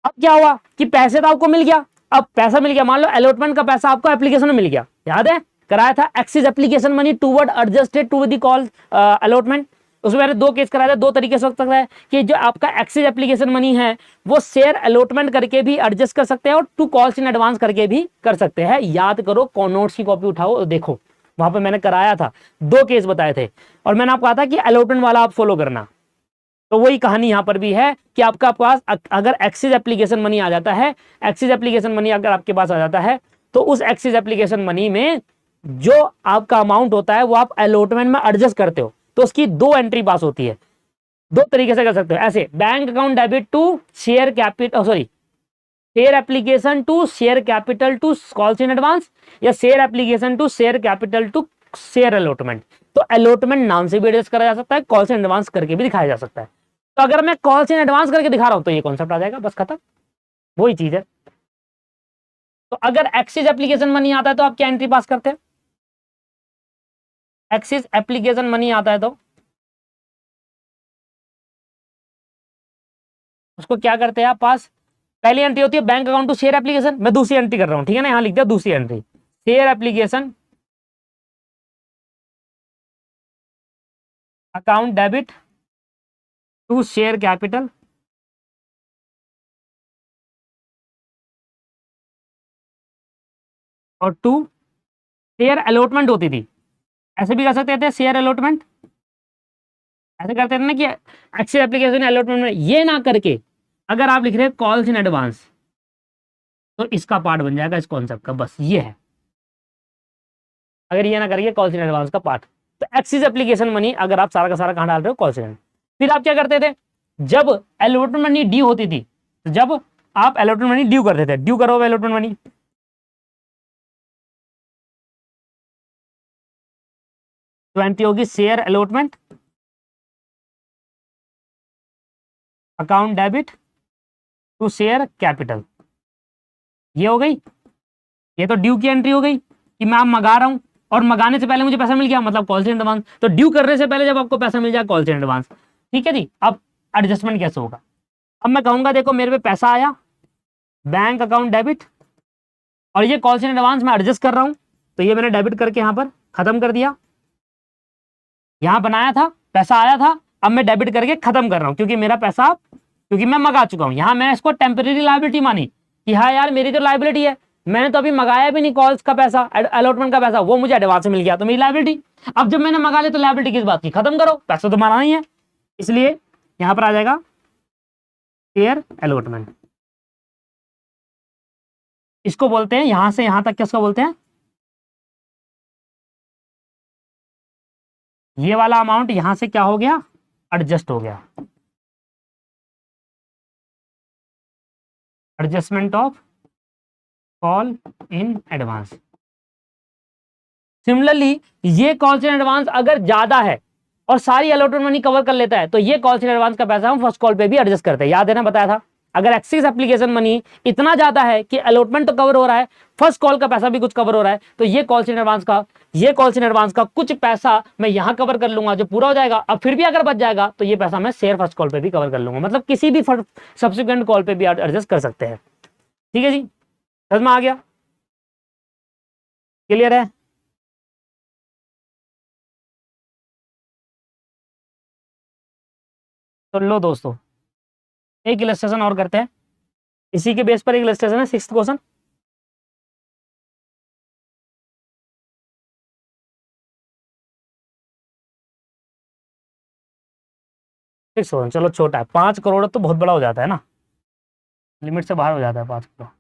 अब क्या हुआ कि पैसे तो आपको मिल गया, अब पैसा मिल गया, मान लो अलॉटमेंट का पैसा आपको एप्लीकेशन में मिल गया, याद है कराया था excess application money toward adjusted to the call allotment, उसमें मैंने दो केस कराया था, दो तरीके से हो सकता है कि जो आपका एक्सिस एप्लीकेशन मनी है वो शेयर अलॉटमेंट करके भी एडजस्ट कर सकते हैं और टू कॉल्स इन एडवांस करके भी कर सकते हैं। याद करो, नोट्स की कॉपी उठाओ और देखो, वहां पे मैंने कराया था, दो केस बताए थे और मैंने आपको कहा था कि अलॉटमेंट वाला आप फॉलो करना। तो वही कहानी यहां पर भी है कि आपका पास अगर एक्सिस एप्लीकेशन मनी आ जाता है, एक्सिस एप्लीकेशन मनी अगर आपके पास आ जाता है तो उस एक्सिस एप्लीकेशन मनी में जो आपका अमाउंट होता है वो आप अलॉटमेंट में एडजस्ट करते हो, तो उसकी दो एंट्री पास होती है, दो तरीके से कर सकते हो, ऐसे bank account debit to share capital, sorry share application to share capital to calls in advance, या share application to share capital to share allotment. तो अलॉटमेंट नाम से भी एडजस्ट करा जा सकता है, कॉल्स इन एडवांस करके भी दिखाया जा सकता है। तो अगर मैं कॉल्स इन एडवांस करके दिखा रहा हूं तो ये कॉन्सेप्ट आ जाएगा, बस खत्म, वही चीज है। तो अगर एक्सिस एप्लीकेशन मनी आता है तो आप क्या एंट्री पास करते हैं, एक्सिस एप्लीकेशन मनी आता है तो उसको क्या करते हैं आप पास, पहली एंट्री होती है bank account to share application, मैं दूसरी एंट्री कर रहा हूं, ठीक है ना, यहां लिख दिया दूसरी entry, share application account debit to share capital और टू शेयर अलॉटमेंट होती थी, ऐसे भी कर सकते थे शेयर अलॉटमेंट, ऐसे करते थे ना कि एक्सिस एप्लीकेशन अलॉटमेंट में, ये ना करके अगर आप लिख रहे हैं कॉल्स इन एडवांस तो इसका पार्ट बन जाएगा इस कॉन्सेप्ट का, बस ये है, अगर ये ना करिए कॉल्स इन एडवांस का पार्ट। तो एक्सिस एप्लीकेशन मनी अगर आप सारा का सारा कहां डाल रहे हो, कॉल्स इन, फिर आप क्या करते थे, जब अलॉटमेंट मनी ड्यू होती थी, तो जब आप अलॉटमेंट मनी ड्यू करते थे, ड्यू करो अलॉटमेंट मनी, तो एंट्री होगी share allotment account debit to share capital, ये हो गई, ये तो ड्यू की एंट्री हो गई कि मैं आप मंगा रहा हूं और मंगाने से पहले मुझे पैसा मिल गया, मतलब कॉल्स इन एडवांस, तो ड्यू करने से पहले जब आपको पैसा मिल जाए कॉल्स इन एडवांस, ठीक है जी। अब एडजस्टमेंट कैसे होगा, अब मैं कहूंगा देखो मेरे पे पैसा आया बैंक अकाउंट डेबिट और ये कॉल्स इन एडवांस मैं एडजस्ट कर रहा हूं, तो ये मैंने डेबिट करके यहां पर खत्म कर दिया, यहां बनाया था पैसा आया था, अब मैं डेबिट करके खत्म कर रहा हूं क्योंकि मेरा पैसा, क्योंकि मैं मंगा चुका हूं, यहां मैं इसको टेम्परेरी लायबिलिटी मानी कि हाँ यार मेरी तो लायबिलिटी है, मैंने तो अभी मंगाया भी नहीं कॉल्स का पैसा, अलॉटमेंट का पैसा, वो मुझे एडवांस से मिल गया तो मेरी लायबिलिटी। अब जब मैंने मंगा लिया तो लायबिलिटी किस बात की, खत्म करो, पैसा तो माना नहीं है, इसलिए यहां पर आ जाएगा शेयर अलॉटमेंट, इसको बोलते हैं यहां से यहां तक किसको बोलते हैं, ये वाला अमाउंट यहां से क्या हो गया, एडजस्ट हो गया, adjustment of call in advance. Similarly ये कॉल्स इन एडवांस अगर ज्यादा है और सारी अलॉटेड मनी कवर कर लेता है तो ये कॉल्स इन एडवांस का पैसा हम फर्स्ट कॉल पे भी एडजस्ट करते हैं, याद है ना बताया था, अगर एक्सिस एप्लीकेशन मनी इतना ज्यादा है कि अलॉटमेंट तो कवर हो रहा है, फर्स्ट कॉल का पैसा भी कुछ कवर हो रहा है, तो ये कॉल्स इन एडवांस का, ये कॉल्स इन एडवांस का कुछ पैसा मैं यहां कवर कर लूंगा जो पूरा हो जाएगा, अब फिर भी अगर बच जाएगा तो ये पैसा मैं शेयर फर्स्ट कॉल पे भी कवर कर लूंगा, मतलब किसी भी सब्सिक्वेंट कॉल पे भी एडजस्ट कर सकते हैं। ठीक है जी, समझ में आ गया, क्लियर है। तो लो दोस्तों एक इलस्ट्रेशन और करते हैं, इसी के बेस पर एक इलस्ट्रेशन है, सिक्स्थ क्वेश्चन, सिक्स क्वेश्चन चलो छोटा है, 5 करोड़ तो बहुत बड़ा हो जाता है ना, लिमिट से बाहर हो जाता है 5 करोड़।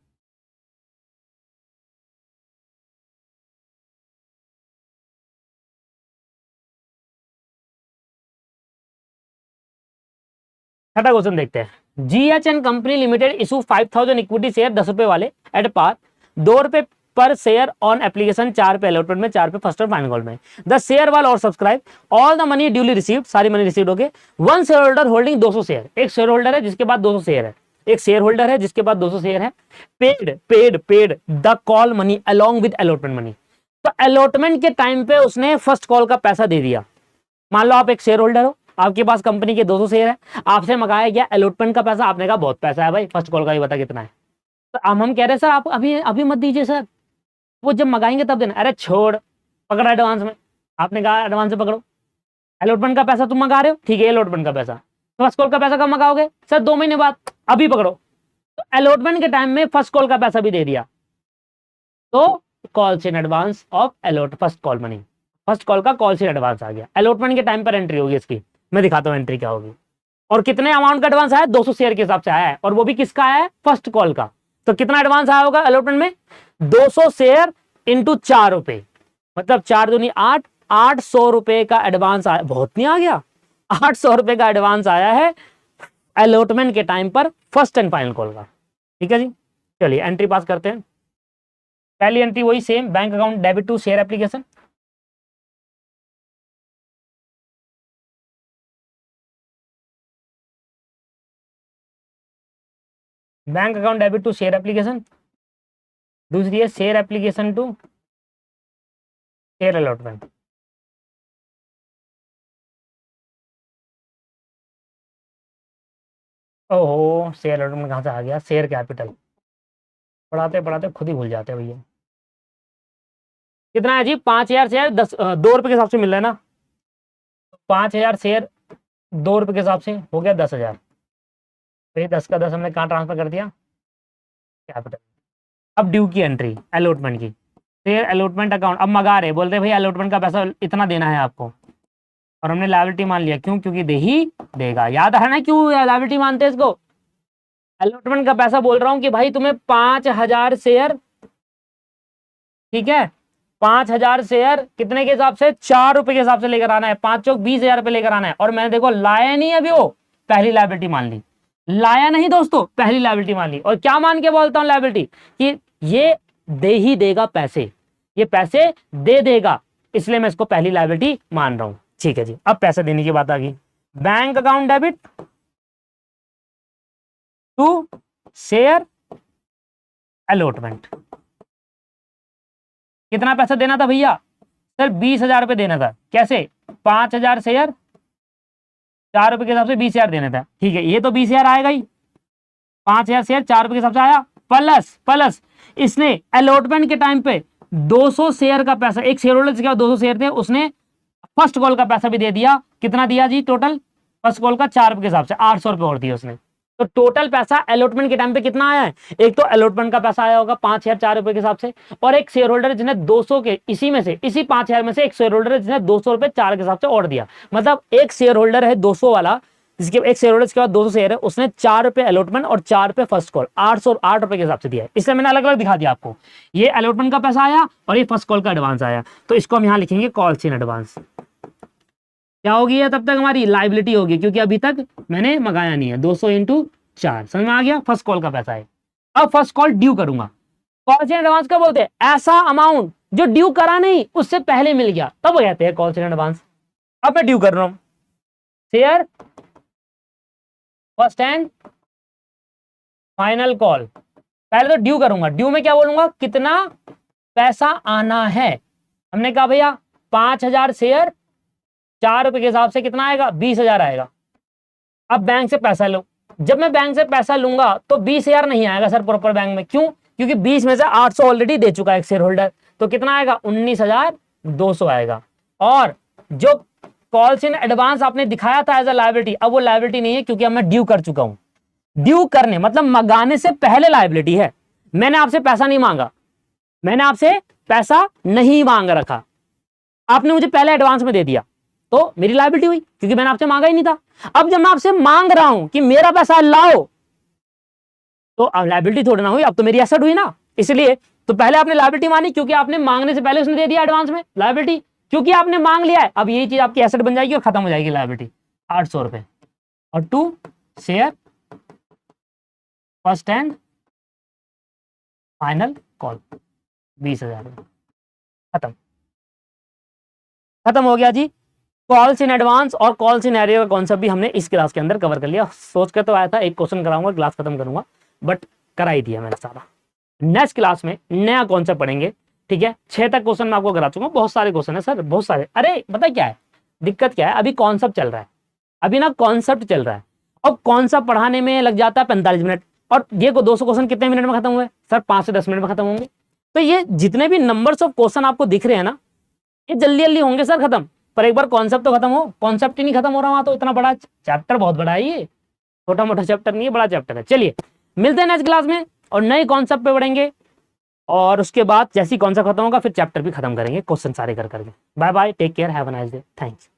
छठा क्वेश्चन देखते हैं। GHN company limited issue 5000 equity share 10 रुपए वाले एट पार, 2 रुपए पर शेयर ऑन एप्लीकेशन, 4 पे अलॉटमेंट में, 4 पे फर्स्ट और फाइनल कॉल में। द शेयर वाल और subscribe, all the money duly received, सारी मनी रिसीव्ड हो गए। One share holder holding 200 share, एक शेयर होल्डर है जिसके पास 200 शेयर है, एक शेयर होल्डर है जिसके पास 200 शेयर है। Paid the call money along with allotment money, तो अलॉटमेंट के टाइम पे उसने फर्स्ट कॉल का पैसा दे दिया। मान लो आप एक शेयर होल्डर हो, आपके पास कंपनी के 200 शेयर है, आपसे मंगाया गया अलॉटमेंट का पैसा, आपने कहा बहुत पैसा है भाई, फर्स्ट कॉल का ही बता कितना है। तो अब हम कह रहे हैं सर आप अभी अभी मत दीजिए सर, वो जब मंगाएंगे तब देना। अरे छोड़, पकड़ा एडवांस में, आपने कहा एडवांस से पकड़ो, अलॉटमेंट का पैसा तुम मंगा रहे हो, ठीक है अलॉटमेंट का पैसा, फर्स्ट कॉल का पैसा कब मंगाओगे सर 2 महीने बाद, अभी पकड़ो। तो अलॉटमेंट के टाइम में फर्स्ट कॉल का पैसा भी दे दिया, तो calls in advance of allot first call money, first call का कॉल्स इन एडवांस आ गया। अलॉटमेंट के टाइम पर एंट्री होगी इसकी, मैं दिखाता हूं एंट्री क्या होगी। और कितने अमाउंट का एडवांस आया, 200 शेयर के हिसाब से आया है, और वो भी किसका आया है, फर्स्ट कॉल का। तो कितना एडवांस आया होगा अलॉटमेंट में, 200 शेयर इंटू 4 रुपए, मतलब 4 दूनी 8, 800 रुपए का एडवांस आया। बहुत नहीं आ गया, 800 रुपए का एडवांस आया है अलॉटमेंट के टाइम पर फर्स्ट एंड फाइनल कॉल का। ठीक है जी, चलिए एंट्री पास करते हैं। पहली एंट्री वही same, bank account debit to share application. Bank account debit to share application. दूसरी है share application to share allotment. ओहो, शेयर अलॉटमेंट कहाँ से आ गया, शेयर कैपिटल, पढ़ाते पढ़ाते खुद ही भूल जाते हैं भैया। कितना है जी, 5000 शेयर 2 रुपए के हिसाब से मिल रहा है ना, 5000 शेयर 2 रुपए के हिसाब से हो गया 10,000। तो ये 10 का 10 हमने कहाँ ट्रांसफर कर दिया, कैपिटल। अब ड्यू की एंट्री अलॉटमेंट की, शेयर अलॉटमेंट अकाउंट। अब मंगा रहे, बोलते भाई अलॉटमेंट का पैसा इतना देना है आपको, और हमने लायबिलिटी मान लिया, क्यों, क्योंकि दे ही देगा। याद है ना क्यों लायबिलिटी मानते हैं इसको, अलॉटमेंट का पैसा बोल रहा हूं कि भाई तुम्हें 5000 शेयर, ठीक है 5000 शेयर कितने के हिसाब से, 4 रुपए के हिसाब से लेकर आना है, 5 चौक 20,000 रुपए लेकर आना है। और मैंने देखो लाया नहीं अभी, वो पहली लायबिलिटी मान ली, लाया नहीं दोस्तों, पहली लायबिलिटी मान ली। और क्या मान के बोलता हूं लायबिलिटी, कि ये दे ही देगा पैसे, ये पैसे दे देगा, इसलिए मैं इसको पहली लायबिलिटी मान रहा हूं। ठीक है जी, अब पैसा देने की बात आ गई। Bank account debit to share allotment. कितना पैसा देना था भैया सर, 20,000 रुपए देना था। कैसे, 5000 शेयर 4 रुपए के हिसाब से 20,000 देना था। ठीक है, ये तो 20,000 आएगा ही, 5000 शेयर 4 रुपए के हिसाब से आया, प्लस इसने अलॉटमेंट के टाइम पे 200 शेयर का पैसा, एक शेयर होल्डर जिसके पास 200 शेयर थे, उसने फर्स्ट कॉल का पैसा भी दे दिया। कितना दिया जी टोटल, फर्स्ट कॉल का 4 रुपए के हिसाब से 800 रुपए और दिए उसने। तो टोटल पैसा अलॉटमेंट के टाइम पे कितना आया है, एक तो अलॉटमेंट का पैसा आया होगा 5000 4 रुपए के हिसाब से, और एक शेयर होल्डर जिसने 200 के इसी में से, इसी 5000 में से एक शेयर होल्डर जिसने 200 रुपए 4 के हिसाब से और दिया। मतलब एक शेयर होल्डर है 200 वाला, जिसके एक शेयर होल्डर के बाद 200 शेयर है, उसने 4 रुपए अलॉटमेंट और 4 रुपए फर्स्ट कॉल, 808 रुपए के हिसाब से दिया है। इसलिए मैंने अलग अलग दिखा दिया आपको, ये अलॉटमेंट का पैसा आया और ये फर्स्ट कॉल का एडवांस आया। तो इसको हम यहाँ लिखेंगे कॉल्स इन एडवांस। क्या होगी है तब तक हमारी लाइबिलिटी होगी, क्योंकि अभी तक मैंने मंगाया नहीं है। 200 इंटू 4, समझ में आ गया, फर्स्ट कॉल का पैसा है। अब फर्स्ट कॉल ड्यू करूंगा, कॉल्स इन एडवांस का बोलते हैं ऐसा अमाउंट जो ड्यू करा नहीं, उससे पहले मिल गया, तब वो कहते हैं कॉल्स इन एडवांस। अब मैं ड्यू कर रहा हूं, share first and final call. पहले तो ड्यू करूंगा, ड्यू में क्या बोलूंगा, कितना पैसा आना है। हमने कहा भैया 5000 शेयर 4 रुपए के हिसाब से कितना आएगा, 20,000 आएगा। अब बैंक से पैसा लो, जब मैं बैंक से पैसा लूंगा तो 20,000 नहीं आएगा सर प्रॉपर बैंक में, क्यों, क्योंकि 20 में से 800 ऑलरेडी दे चुका है एक शेयर होल्डर, तो कितना आएगा 19,200 आएगा। और जो कॉल्स इन एडवांस आपने दिखाया था एज अ लायबिलिटी, अब वो लायबिलिटी नहीं है, क्योंकि अब मैं ड्यू कर चुका हूं। ड्यू करने मतलब मंगाने से पहले लायबिलिटी है, मैंने आपसे पैसा नहीं मांगा, मैंने आपसे पैसा नहीं मांग रखा, आपने मुझे पहले एडवांस में दे दिया, तो मेरी लायबिलिटी हुई, क्योंकि मैंने आपसे मांगा ही नहीं था। अब जब मैं आपसे मांग रहा हूं कि मेरा पैसा लाओ, तो अब लायबिलिटी थोड़ी ना हुई, अब तो मेरी एसेट हुई ना। इसलिए तो पहले आपने लायबिलिटी मानी, क्योंकि आपने मांगने से पहले उसने दे दिया एडवांस में लायबिलिटी, क्योंकि आपने मांग लिया है। अब यही चीज आपकी एसेट बन जाएगी और खत्म हो जाएगी लायबिलिटी, 800 रुपए। और to share first and final call 20,000। खत्म, खत्म हो गया जी। कॉल्स इन एडवांस और कॉल्स इन एरियर का कॉन्सेप्ट भी हमने इस क्लास के अंदर कवर कर लिया। सोच कर तो आया था एक क्वेश्चन कराऊंगा, क्लास खत्म करूंगा, बट करा ही दिया मैंने सारा। नेक्स्ट क्लास में नया कॉन्सेप्ट पढ़ेंगे, ठीक है। 6 तक क्वेश्चन मैं आपको करा चुका हूं, बहुत सारे क्वेश्चन है सर, बहुत सारे। अरे पता क्या है दिक्कत, क्या है, अभी कॉन्सेप्ट चल रहा है, अभी ना कॉन्सेप्ट चल रहा है, अब कॉन्सेप्ट पढ़ाने में लग जाता है 45 मिनट, और ये को 200 क्वेश्चन कितने मिनट में खत्म हुए सर? 5 से 10 मिनट में खत्म होंगे। तो ये जितने भी नंबर्स ऑफ क्वेश्चन आपको दिख रहे हैं ना, ये जल्दी जल्दी होंगे सर खत्म, पर एक बार कॉन्सेप्ट तो खत्म हो। कॉन्सेप्ट ही नहीं खत्म हो रहा वहां, तो इतना बड़ा चैप्टर, बहुत बड़ा है ये, छोटा मोटा चैप्टर नहीं है, बड़ा चैप्टर है। चलिए मिलते हैं नेक्स्ट क्लास में और नए कॉन्सेप्ट पे बढ़ेंगे, और उसके बाद जैसी कॉन्सेप्ट खत्म होगा फिर चैप्टर भी खत्म करेंगे, क्वेश्चन सारे कर करके। Bye bye, take care, have a nice day, thanks.